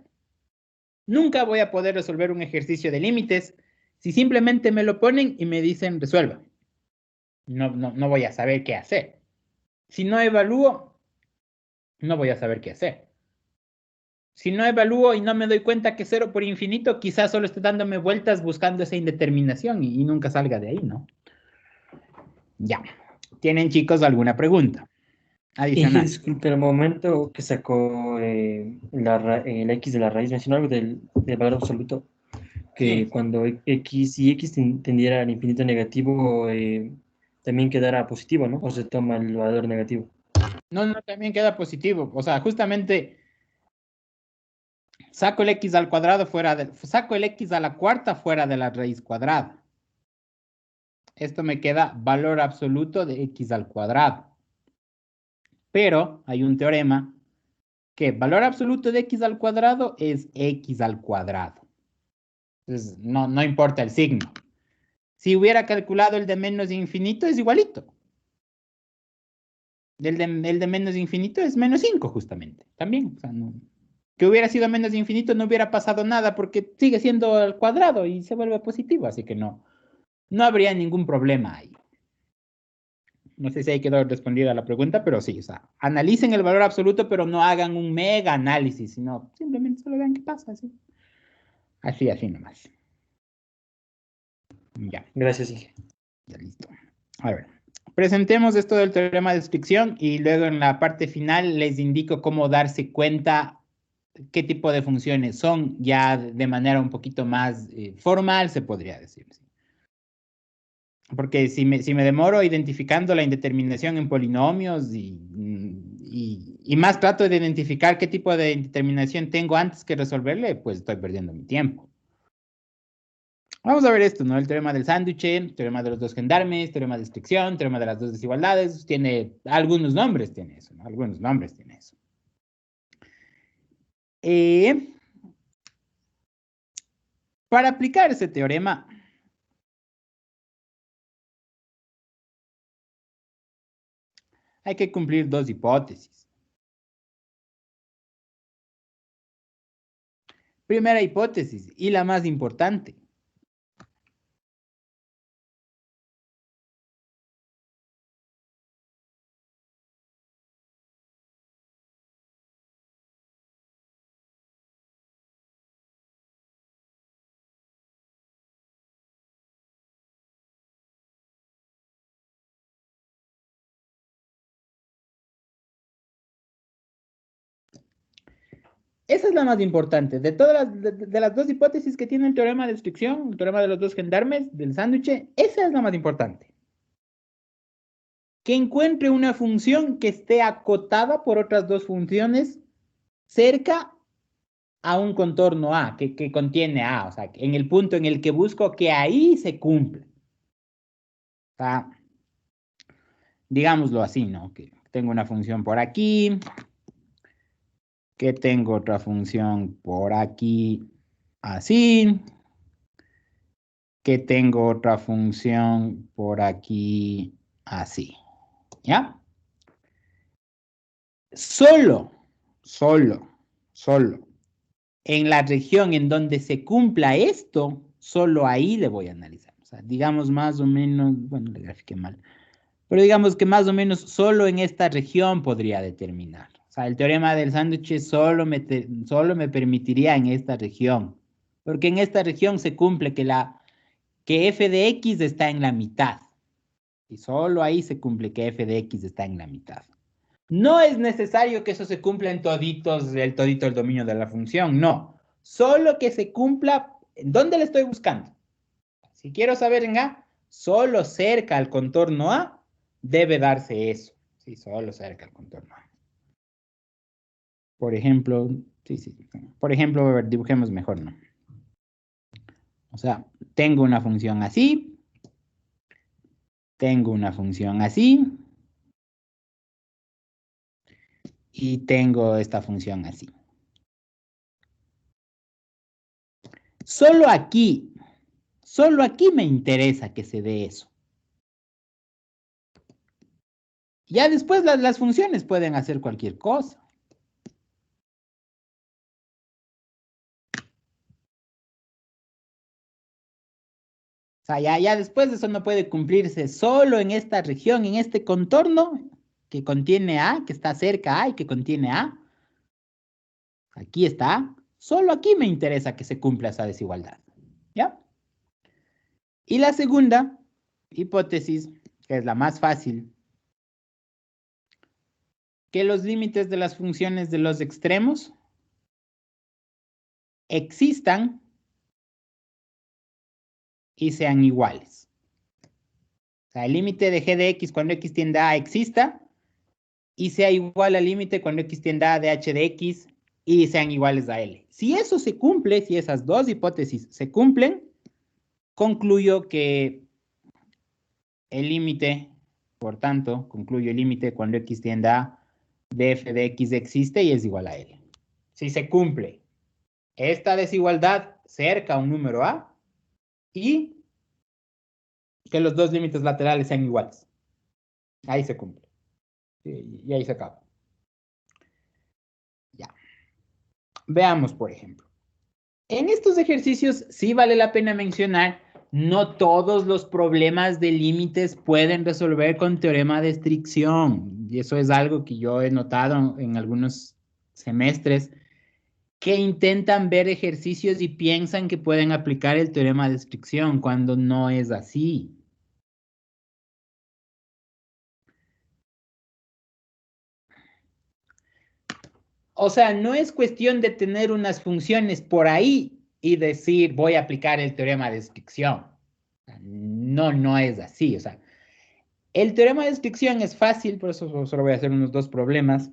Nunca voy a poder resolver un ejercicio de límites si simplemente me lo ponen y me dicen resuelva. No voy a saber qué hacer. Si no evalúo, no voy a saber qué hacer. Si no evalúo y no me doy cuenta que 0 por infinito, quizás solo esté dándome vueltas buscando esa indeterminación y nunca salga de ahí, ¿no? Ya. ¿Tienen, chicos, alguna pregunta adicional? Disculpe, el momento que sacó la x de la raíz, mencionó algo del valor absoluto, que Sí. cuando si x tendiera al infinito negativo, también quedará positivo, ¿no? O se toma el valor negativo. No, también queda positivo. O sea, justamente, saco el x al cuadrado saco el x a la cuarta fuera de la raíz cuadrada. Esto me queda valor absoluto de x al cuadrado. Pero hay un teorema que valor absoluto de x al cuadrado es x al cuadrado. Entonces, no importa el signo. Si hubiera calculado el de menos infinito, es igualito. El de menos infinito es menos 5, justamente. También. O sea, que hubiera sido menos infinito no hubiera pasado nada porque sigue siendo al cuadrado y se vuelve positivo. Así que no habría ningún problema ahí. No sé si ahí quedó respondida la pregunta, pero sí. O sea, analicen el valor absoluto, pero no hagan un mega análisis, sino simplemente solo vean qué pasa. Así nomás. Ya. Gracias, Inge. Ya listo. A ver. Presentemos esto del teorema de descripción y luego en la parte final les indico cómo darse cuenta qué tipo de funciones son, ya de manera un poquito más formal, se podría decir. Porque si me demoro identificando la indeterminación en polinomios y más trato de identificar qué tipo de indeterminación tengo antes que resolverle, pues estoy perdiendo mi tiempo. Vamos a ver esto, ¿no? El teorema del sándwich, el teorema de los dos gendarmes, teorema de descripción, teorema de las dos desigualdades, tiene algunos nombres, tiene eso, ¿no? Algunos nombres tiene eso. Para aplicar ese teorema, hay que cumplir dos hipótesis. Primera hipótesis, y la más importante. Esa es la más importante. De todas las dos hipótesis que tiene el teorema de descripción, el teorema de los dos gendarmes, del sándwich, esa es la más importante. Que encuentre una función que esté acotada por otras dos funciones cerca a un contorno A, que contiene A, o sea, en el punto en el que busco que ahí se cumpla. O sea, digámoslo así, ¿no? Que tengo una función por aquí, que tengo otra función por aquí, así, que tengo otra función por aquí, así, ¿ya? Solo, en la región en donde se cumpla esto, solo ahí le voy a analizar. O sea, digamos más o menos, bueno, le grafiqué mal, pero digamos que más o menos solo en esta región podría determinar. O sea, el teorema del sándwich solo me permitiría en esta región, porque en esta región se cumple que f de x está en la mitad. Y solo ahí se cumple que f de x está en la mitad. No es necesario que eso se cumpla en todito el dominio de la función, no. Solo que se cumpla, ¿dónde le estoy buscando? Si quiero saber en A, solo cerca al contorno A, debe darse eso. Sí, solo cerca al contorno A. Por ejemplo, sí. Por ejemplo, a ver, dibujemos mejor, ¿no? O sea, tengo una función así. Tengo una función así. Y tengo esta función así. Solo aquí me interesa que se dé eso. Ya después las funciones pueden hacer cualquier cosa. O sea, ya después eso no puede cumplirse solo en esta región, en este contorno que contiene A, que está cerca A y que contiene A. Aquí está. Solo aquí me interesa que se cumpla esa desigualdad. ¿Ya? Y la segunda hipótesis, que es la más fácil, que los límites de las funciones de los extremos existan y sean iguales. O sea, el límite de g de x cuando x tiende a exista y sea igual al límite cuando x tiende a de h de x y sean iguales a L. Si eso se cumple, si esas dos hipótesis se cumplen, concluyo que el límite, por tanto, concluyo el límite cuando x tiende a de f de x existe y es igual a L. Si se cumple esta desigualdad cerca a un número A y que los dos límites laterales sean iguales. Ahí se cumple. Y ahí se acaba. Ya. Veamos, por ejemplo. En estos ejercicios sí vale la pena mencionar, no todos los problemas de límites pueden resolver con teorema de estricción. Y eso es algo que yo he notado en algunos semestres, que intentan ver ejercicios y piensan que pueden aplicar el teorema de estricción, cuando no es así. O sea, no es cuestión de tener unas funciones por ahí y decir, voy a aplicar el teorema de estricción. No, no es así. O sea, el teorema de estricción es fácil, por eso solo voy a hacer unos dos problemas.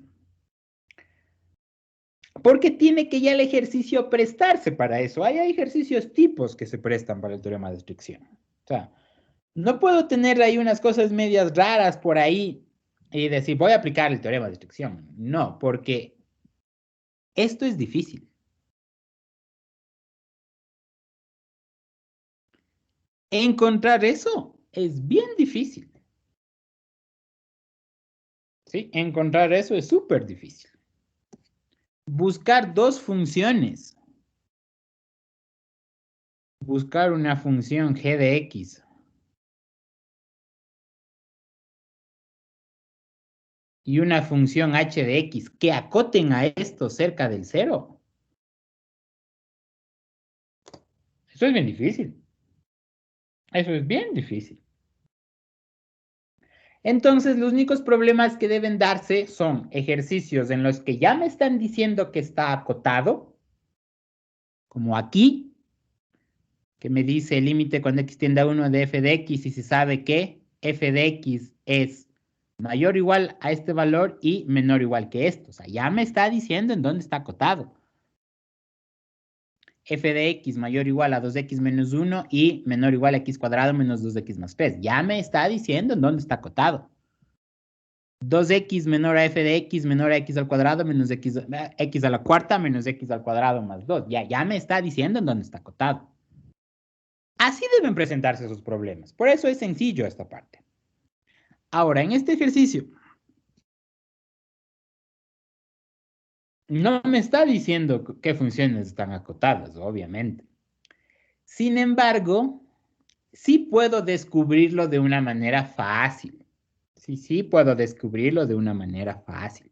Porque tiene que ya el ejercicio prestarse para eso. Hay ejercicios tipos que se prestan para el teorema de estricción. O sea, no puedo tener ahí unas cosas medias raras por ahí y decir, voy a aplicar el teorema de estricción. No, porque esto es difícil. Encontrar eso es bien difícil. ¿Sí? Encontrar eso es súper difícil. Buscar dos funciones. Buscar una función g de x y una función h de x que acoten a esto cerca del cero. Eso es bien difícil. Eso es bien difícil. Entonces, los únicos problemas que deben darse son ejercicios en los que ya me están diciendo que está acotado, como aquí, que me dice el límite cuando x tiende a 1 de f de x y se sabe que f de x es mayor o igual a este valor y menor o igual que esto. O sea, ya me está diciendo en dónde está acotado. F de x mayor o igual a 2x menos 1 y menor o igual a x cuadrado menos 2x más 3. Ya me está diciendo en dónde está acotado. 2x menor a f de x menor a x al cuadrado menos x a la cuarta menos x al cuadrado más 2. Ya me está diciendo en dónde está acotado. Así deben presentarse esos problemas. Por eso es sencillo esta parte. Ahora, en este ejercicio, no me está diciendo qué funciones están acotadas, obviamente. Sin embargo, sí puedo descubrirlo de una manera fácil. Sí puedo descubrirlo de una manera fácil.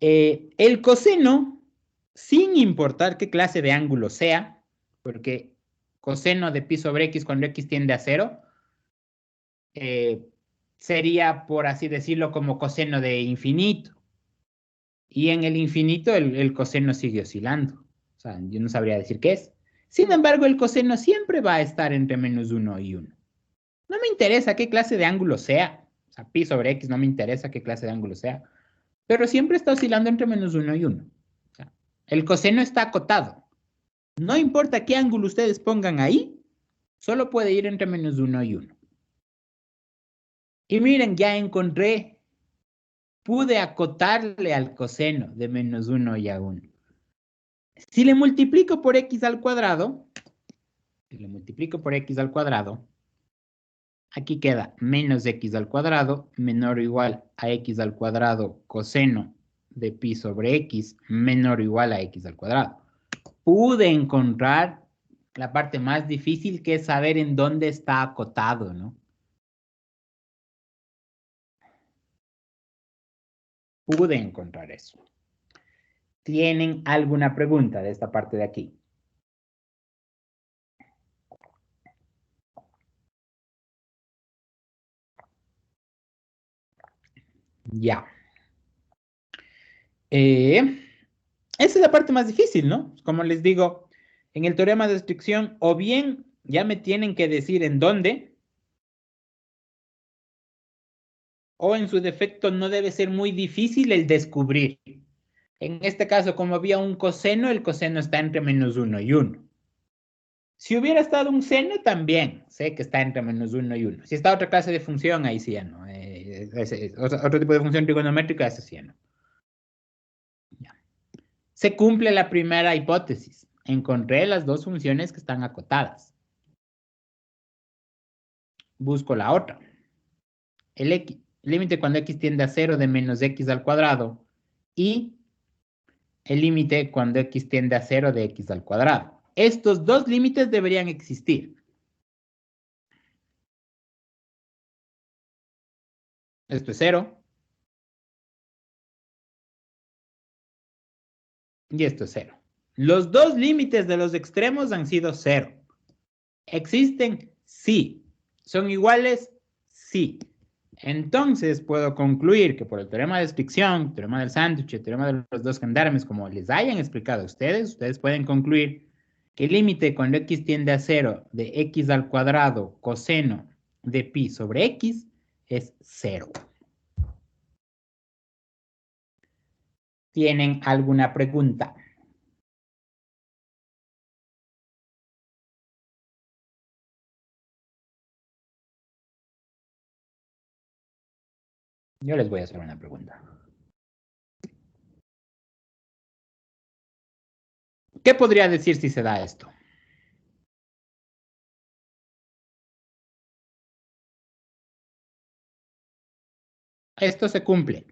El coseno, sin importar qué clase de ángulo sea, porque coseno de pi sobre x cuando x tiende a 0, sería, por así decirlo, como coseno de infinito. Y en el infinito el coseno sigue oscilando. O sea, yo no sabría decir qué es. Sin embargo, el coseno siempre va a estar entre menos 1 y 1. No me interesa qué clase de ángulo sea. O sea, pi sobre x no me interesa qué clase de ángulo sea. Pero siempre está oscilando entre menos 1 y 1. O sea, el coseno está acotado. No importa qué ángulo ustedes pongan ahí, solo puede ir entre menos 1 y 1. Y miren, ya encontré, pude acotarle al coseno de menos 1 y a 1. Si le multiplico por x al cuadrado, aquí queda menos x al cuadrado menor o igual a x al cuadrado coseno de pi sobre x menor o igual a x al cuadrado. Pude encontrar la parte más difícil, que es saber en dónde está acotado, ¿no? Pude encontrar eso. ¿Tienen alguna pregunta de esta parte de aquí? Ya. Esa es la parte más difícil, ¿no? Como les digo, en el teorema de estricción, o bien ya me tienen que decir en dónde, o en su defecto no debe ser muy difícil el descubrir. En este caso, como había un coseno, el coseno está entre -1 y 1. Si hubiera estado un seno, también sé que está entre -1 y 1. Si está otra clase de función, ahí sí ya no. Otro tipo de función trigonométrica, ese sí ya no. Ya. Se cumple la primera hipótesis. Encontré las dos funciones que están acotadas. Busco la otra. El límite cuando x tiende a 0 de -x al cuadrado y el límite cuando x tiende a 0 de x al cuadrado. Estos dos límites deberían existir. Esto es 0. Y esto es 0. Los dos límites de los extremos han sido 0. ¿Existen? Sí. ¿Son iguales? Sí. Entonces puedo concluir que por el teorema de fricción, teorema del sándwich, el teorema de los dos gendarmes, como les hayan explicado a ustedes pueden concluir que el límite cuando x tiende a 0 de x al cuadrado coseno de pi sobre x es 0. ¿Tienen alguna pregunta? Yo les voy a hacer una pregunta. ¿Qué podría decir si se da esto? Esto se cumple.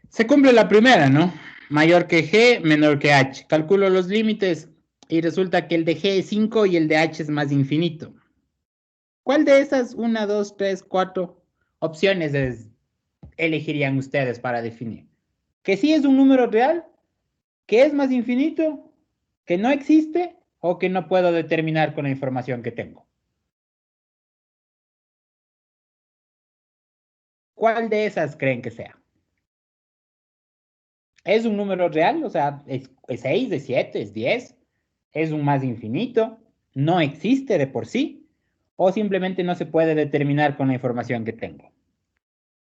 Se cumple la primera, ¿no? Mayor que G, menor que H. Calculo los límites y resulta que el de G es 5 y el de H es más infinito. ¿Cuál de esas 1, 2, 3, 4 opciones elegirían ustedes para definir? ¿Que sí es un número real? ¿Que es más infinito? ¿Que no existe? ¿O que no puedo determinar con la información que tengo? ¿Cuál de esas creen que sea? ¿Es un número real? O sea, ¿es 6, es 7, es 10? ¿Es un más infinito? ¿No existe de por sí? ¿O simplemente no se puede determinar con la información que tengo?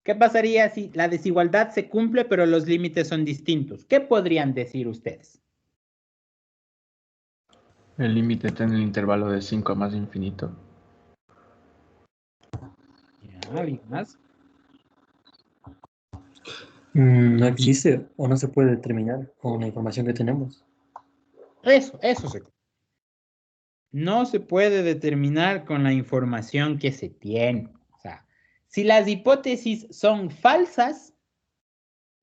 ¿Qué pasaría si la desigualdad se cumple pero los límites son distintos? ¿Qué podrían decir ustedes? El límite está en el intervalo de 5 a más infinito. Ya, ¿alguien más? No existe o no se puede determinar con la información que tenemos. Eso se no se puede determinar con la información que se tiene. O sea, si las hipótesis son falsas,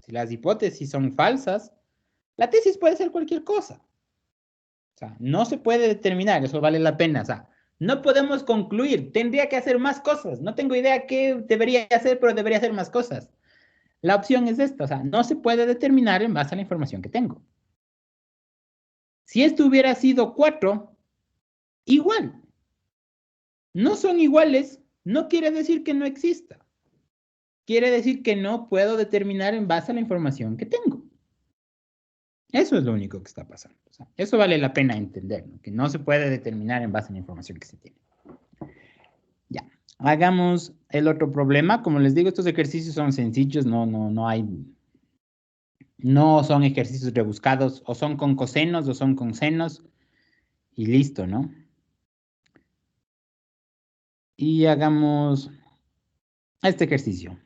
la tesis puede ser cualquier cosa. O sea, no se puede determinar, eso vale la pena. O sea, no podemos concluir, tendría que hacer más cosas. No tengo idea qué debería hacer, pero debería hacer más cosas. La opción es esta, o sea, no se puede determinar en base a la información que tengo. Si esto hubiera sido 4, igual. No son iguales, no quiere decir que no exista. Quiere decir que no puedo determinar en base a la información que tengo. Eso es lo único que está pasando. O sea, eso vale la pena entender, ¿no? Que no se puede determinar en base a la información que se tiene. Ya, hagamos el otro problema. Como les digo, estos ejercicios son sencillos, no son ejercicios rebuscados, o son con cosenos o son con senos, y listo, ¿no? Y hagamos este ejercicio.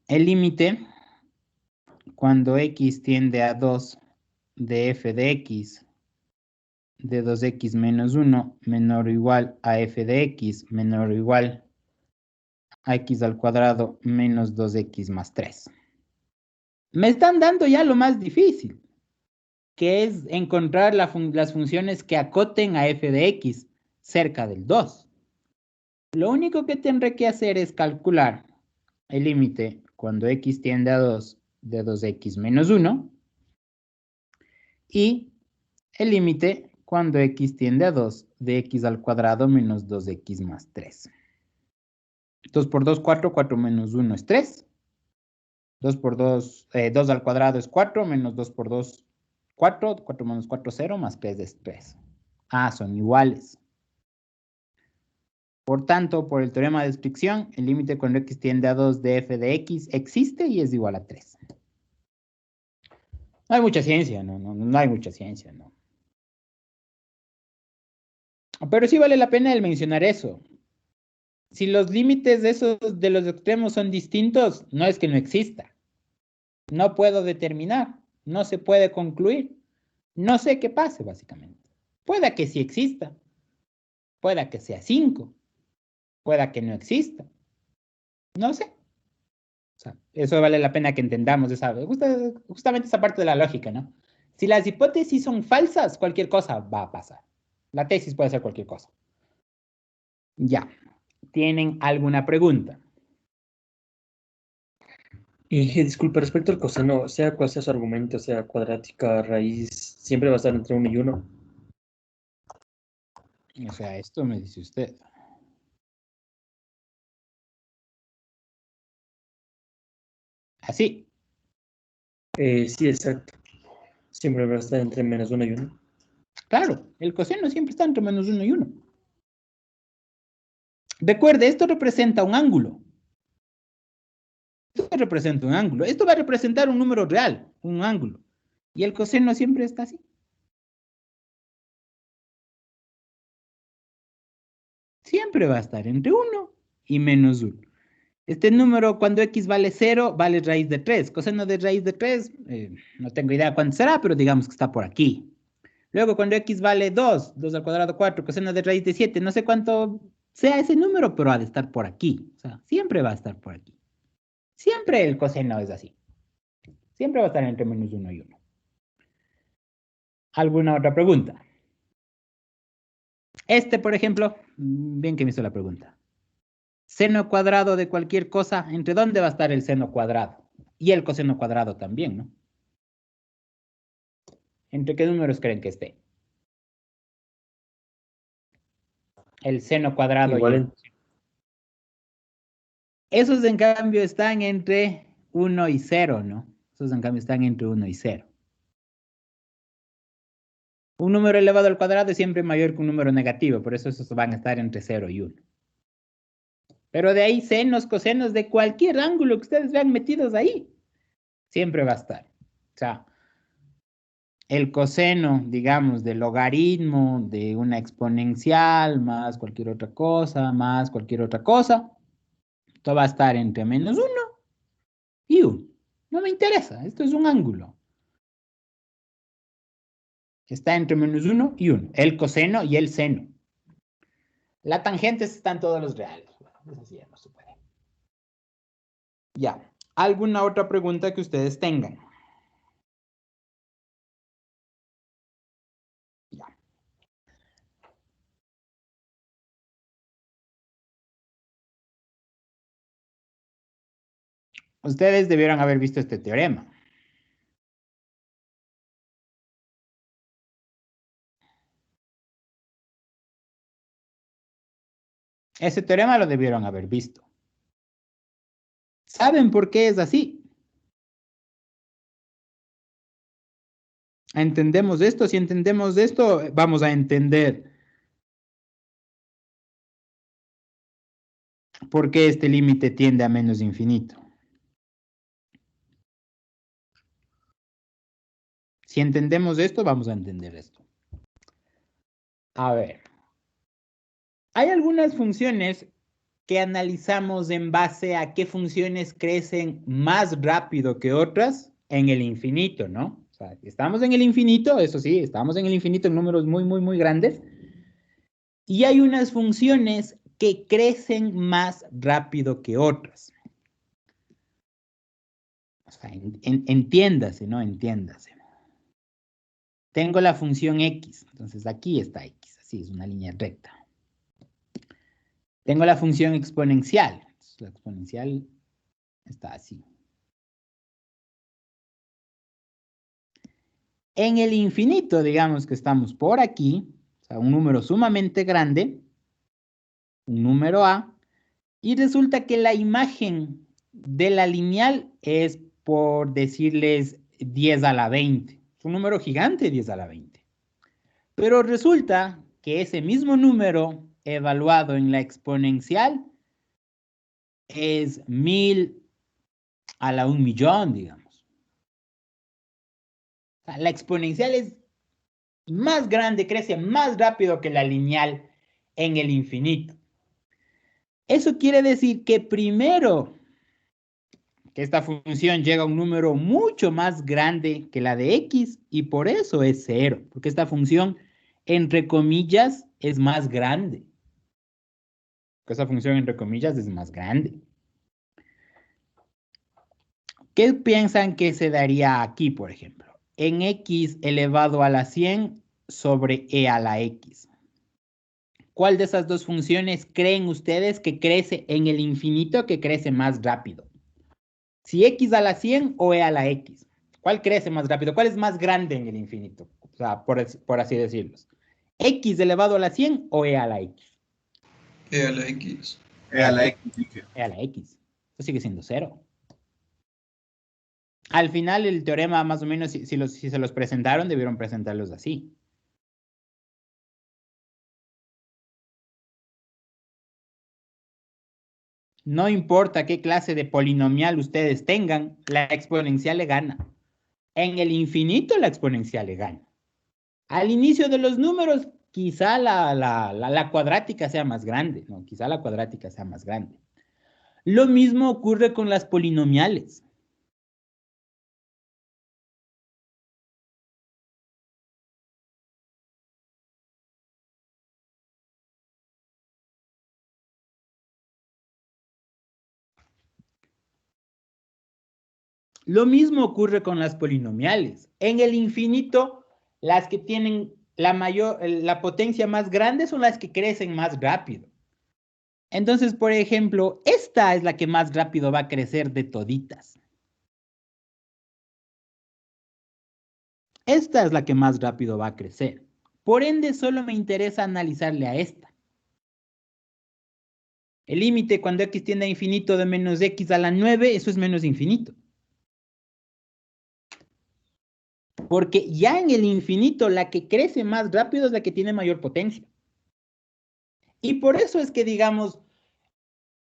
El límite cuando x tiende a 2 de f de x de 2x menos 1 menor o igual a f de x menor o igual a x al cuadrado menos 2x más 3. Me están dando ya lo más difícil, que es encontrar las funciones que acoten a f de x cerca del 2. Lo único que tendré que hacer es calcular el límite cuando x tiende a 2 de 2x menos 1 y el límite cuando x tiende a 2 de x al cuadrado menos 2x más 3. 2 por 2, 4, 4 menos 1 es 3. 2 por 2, 2 al cuadrado es 4, menos 2 por 2, 4. 4 menos 4, 0, más 3 es 3. Ah, son iguales. Por tanto, por el teorema de fricción, el límite cuando x tiende a 2 de f de x existe y es igual a 3. No hay mucha ciencia, no hay mucha ciencia, no. Pero sí vale la pena el mencionar eso. Si los límites de los extremos son distintos, no es que no exista. No puedo determinar, no se puede concluir. No sé qué pase, básicamente. Pueda que sí exista, pueda que sea 5, pueda que no exista. No sé. O sea, eso vale la pena que entendamos justamente esa parte de la lógica, ¿no? Si las hipótesis son falsas, cualquier cosa va a pasar. La tesis puede ser cualquier cosa. Ya. ¿Tienen alguna pregunta? Y disculpe, respecto al coseno, sea cual sea su argumento, sea cuadrática, raíz, siempre va a estar entre 1 y 1. O sea, esto me dice usted. Así. Sí, exacto. Siempre va a estar entre menos 1 y 1. Claro, el coseno siempre está entre menos 1 y 1. Recuerde, esto representa un ángulo. Esto representa un ángulo. Esto va a representar un número real, un ángulo. Y el coseno siempre está así. Siempre va a estar entre 1 y menos 1. Este número, cuando x vale 0, vale raíz de 3. Coseno de raíz de 3, no tengo idea cuánto será, pero digamos que está por aquí. Luego, cuando x vale 2, 2 al cuadrado 4, coseno de raíz de 7, no sé cuánto sea ese número, pero ha de estar por aquí. O sea, siempre va a estar por aquí. Siempre el coseno es así. Siempre va a estar entre menos 1 y 1. ¿Alguna otra pregunta? Por ejemplo, bien que me hizo la pregunta. Seno cuadrado de cualquier cosa, ¿entre dónde va a estar el seno cuadrado? Y el coseno cuadrado también, ¿no? ¿Entre qué números creen que esté? El seno cuadrado Igual y el coseno. Esos, en cambio, están entre 1 y 0, ¿no? Esos, en cambio, están entre 1 y 0. Un número elevado al cuadrado es siempre mayor que un número negativo, por eso esos van a estar entre 0 y 1. Pero de ahí senos, cosenos de cualquier ángulo que ustedes vean metidos ahí, siempre va a estar. O sea, el coseno, digamos, del logaritmo de una exponencial más cualquier otra cosa, esto va a estar entre menos 1 y 1. No me interesa, esto es un ángulo. Está entre menos 1 y 1. El coseno y el seno. La tangente están todos los reales. Bueno, eso sí ya no se puede. Ya. ¿Alguna otra pregunta que ustedes tengan? Ya. Ustedes debieron haber visto este teorema. Ese teorema lo debieron haber visto. ¿Saben por qué es así? ¿Entendemos esto? Si entendemos esto, vamos a entender por qué este límite tiende a menos infinito. Si entendemos esto, vamos a entender esto. A ver. Hay algunas funciones que analizamos en base a qué funciones crecen más rápido que otras en el infinito, ¿no? O sea, estamos en el infinito, eso sí, estamos en el infinito en números muy, muy, muy grandes. Y hay unas funciones que crecen más rápido que otras. O sea, entiéndase, ¿no? Entiéndase. Tengo la función x, entonces aquí está x, así es una línea recta. Tengo la función exponencial, entonces la exponencial está así. En el infinito, digamos que estamos por aquí, o sea, un número sumamente grande, un número a, y resulta que la imagen de la lineal es, por decirles, 10 a la 20. Es un número gigante, 10 a la 20. Pero resulta que ese mismo número evaluado en la exponencial es 1000 a la 1.000.000, digamos. O sea, la exponencial es más grande, crece más rápido que la lineal en el infinito. Eso quiere decir que primero que esta función llega a un número mucho más grande que la de x y por eso es 0, porque esta función, entre comillas, es más grande. Esa función, entre comillas, es más grande. ¿Qué piensan que se daría aquí, por ejemplo? En x elevado a la 100 sobre e a la x. ¿Cuál de esas dos funciones creen ustedes que crece en el infinito, que crece más rápido? Si x a la 100 o e a la x. ¿Cuál crece más rápido? ¿Cuál es más grande en el infinito? O sea, por así decirlo. ¿X elevado a la 100 o e a la x? E a la X. E a la X, dije. E a la x. Eso sigue siendo 0. Al final, el teorema, más o menos, si se los presentaron, debieron presentarlos así. No importa qué clase de polinomial ustedes tengan, la exponencial le gana. En el infinito, la exponencial le gana. Al inicio de los números, quizá la cuadrática sea más grande, ¿no? Quizá la cuadrática sea más grande. Lo mismo ocurre con las polinomiales. Lo mismo ocurre con las polinomiales. En el infinito, las que tienen la potencia más grande son las que crecen más rápido. Entonces, por ejemplo, esta es la que más rápido va a crecer de toditas. Esta es la que más rápido va a crecer. Por ende, solo me interesa analizarle a esta. El límite cuando x tiende a infinito de menos x a la 9, eso es menos infinito. Porque ya en el infinito, la que crece más rápido es la que tiene mayor potencia. Y por eso es que, digamos,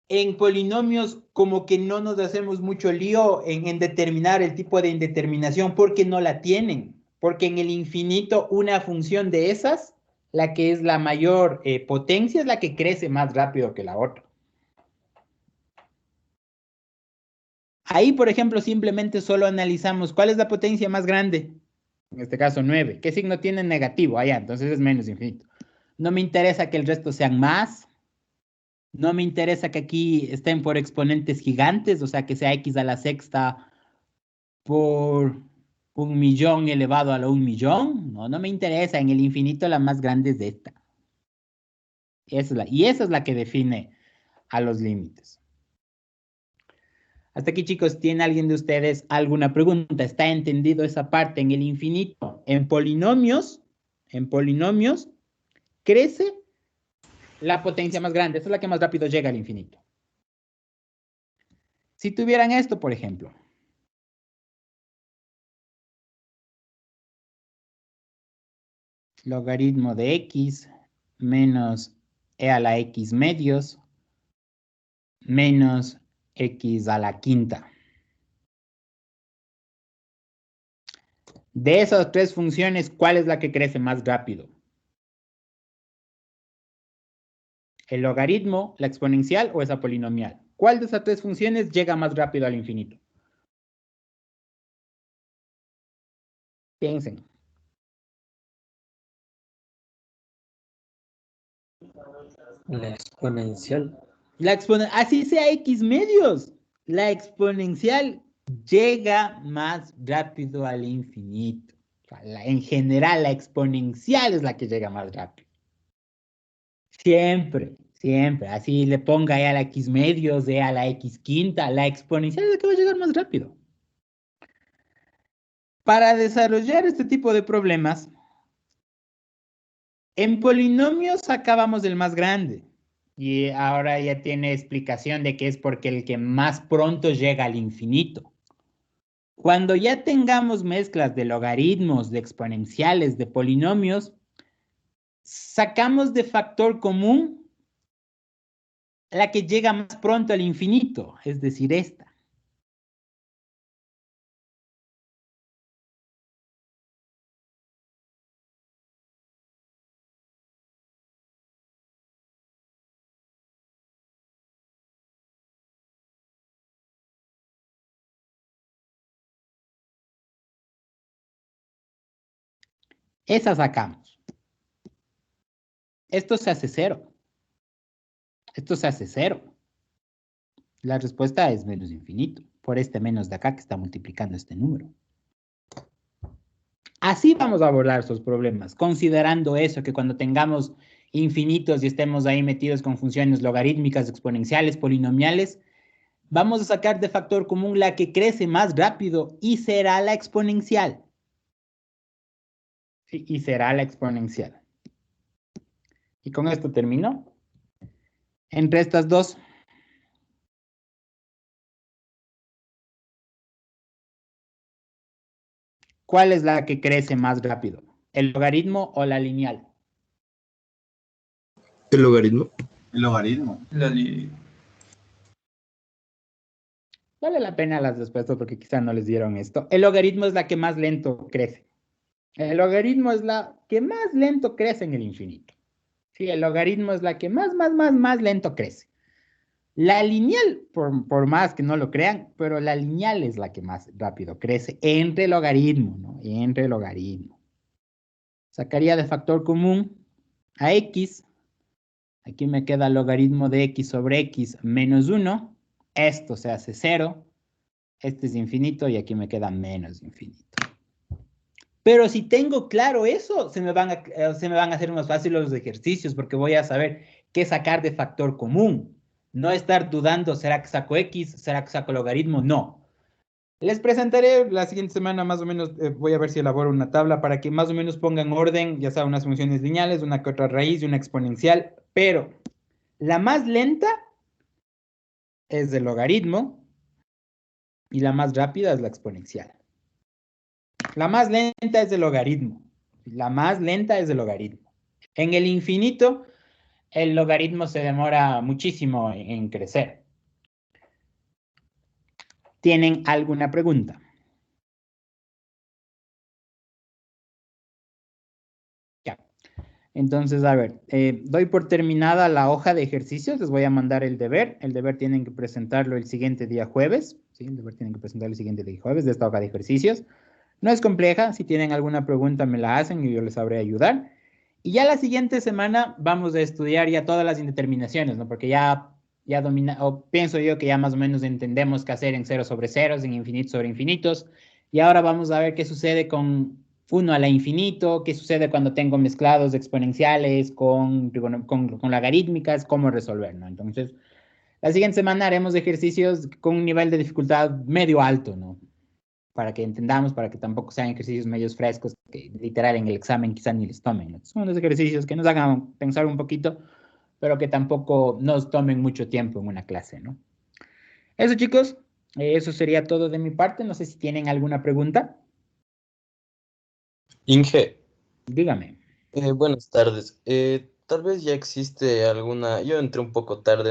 en polinomios como que no nos hacemos mucho lío en determinar el tipo de indeterminación porque no la tienen. Porque en el infinito una función de esas, la que es la mayor potencia, es la que crece más rápido que la otra. Ahí, por ejemplo, simplemente solo analizamos cuál es la potencia más grande. En este caso, 9. ¿Qué signo tiene negativo? Allá, entonces es menos infinito. No me interesa que el resto sean más. No me interesa que aquí estén por exponentes gigantes, o sea, que sea x a la sexta por 1.000.000 elevado a la 1.000.000. No me interesa. En el infinito la más grande es esta. Y esa es la que define a los límites. Hasta aquí, chicos, ¿tiene alguien de ustedes alguna pregunta? ¿Está entendido esa parte? En el infinito, en polinomios, crece la potencia más grande. Esa es la que más rápido llega al infinito. Si tuvieran esto, por ejemplo. Logaritmo de x menos e a la x medios menos x a la quinta. De esas tres funciones, ¿cuál es la que crece más rápido? ¿El logaritmo, la exponencial o esa polinomial? ¿Cuál de esas tres funciones llega más rápido al infinito? Piensen. La exponencial. Así sea X medios. La exponencial llega más rápido al infinito. O sea, en general, la exponencial es la que llega más rápido. Siempre, siempre. Así le ponga a la X medios, a la X quinta, la exponencial es la que va a llegar más rápido. Para desarrollar este tipo de problemas, en polinomios sacábamos el más grande. Y ahora ya tiene explicación de que es porque el que más pronto llega al infinito. Cuando ya tengamos mezclas de logaritmos, de exponenciales, de polinomios, sacamos de factor común la que llega más pronto al infinito, es decir, esta. Esa sacamos. Esto se hace cero. Esto se hace cero. La respuesta es menos infinito, por este menos de acá que está multiplicando este número. Así vamos a abordar esos problemas, considerando eso, que cuando tengamos infinitos y estemos ahí metidos con funciones logarítmicas, exponenciales, polinomiales, vamos a sacar de factor común la que crece más rápido y será la exponencial. Sí, y será la exponencial. Y con esto termino. Entre estas dos, ¿cuál es la que crece más rápido? ¿El logaritmo o la lineal? El logaritmo. El logaritmo. Vale la pena las respuestas porque quizá no les dieron esto. El logaritmo es la que más lento crece. El logaritmo es la que más lento crece en el infinito. Sí, el logaritmo es la que más lento crece. La lineal, por más que no lo crean, pero la lineal es la que más rápido crece entre logaritmo, ¿no? Entre logaritmo. Sacaría de factor común a x. Aquí me queda logaritmo de x sobre x menos 1. Esto se hace 0. Este es infinito y aquí me queda menos infinito. Pero si tengo claro eso, se me van a hacer más fáciles los ejercicios porque voy a saber qué sacar de factor común. No estar dudando, ¿será que saco x? ¿Será que saco logaritmo? No. Les presentaré la siguiente semana más o menos, voy a ver si elaboro una tabla para que más o menos pongan orden, ya sea unas funciones lineales, una que otra raíz y una exponencial, pero la más lenta es el logaritmo y la más rápida es la exponencial. La más lenta es el logaritmo. La más lenta es el logaritmo. En el infinito, el logaritmo se demora muchísimo en crecer. ¿Tienen alguna pregunta? Ya. Entonces, a ver, doy por terminada la hoja de ejercicios. Les voy a mandar el deber. El deber tienen que presentarlo el siguiente día jueves. Sí, el deber tienen que presentarlo el siguiente día jueves de esta hoja de ejercicios. No es compleja. Si tienen alguna pregunta, me la hacen y yo les sabré ayudar. Y ya la siguiente semana vamos a estudiar ya todas las indeterminaciones, ¿no? Porque ya o pienso yo que ya más o menos entendemos qué hacer en ceros sobre ceros, en infinitos sobre infinitos. Y ahora vamos a ver qué sucede con 1 a la infinito, qué sucede cuando tengo mezclados exponenciales con logarítmicas, cómo resolver, ¿no? Entonces, la siguiente semana haremos ejercicios con un nivel de dificultad medio alto, ¿no? Para que entendamos, para que tampoco sean ejercicios medios frescos, que literal en el examen quizás ni les tomen, ¿no? Son los ejercicios que nos hagan pensar un poquito, pero que tampoco nos tomen mucho tiempo en una clase, ¿no? Eso, chicos, eso sería todo de mi parte. No sé si tienen alguna pregunta. Inge, Dígame. buenas tardes. Tal vez ya existe alguna, yo entré un poco tarde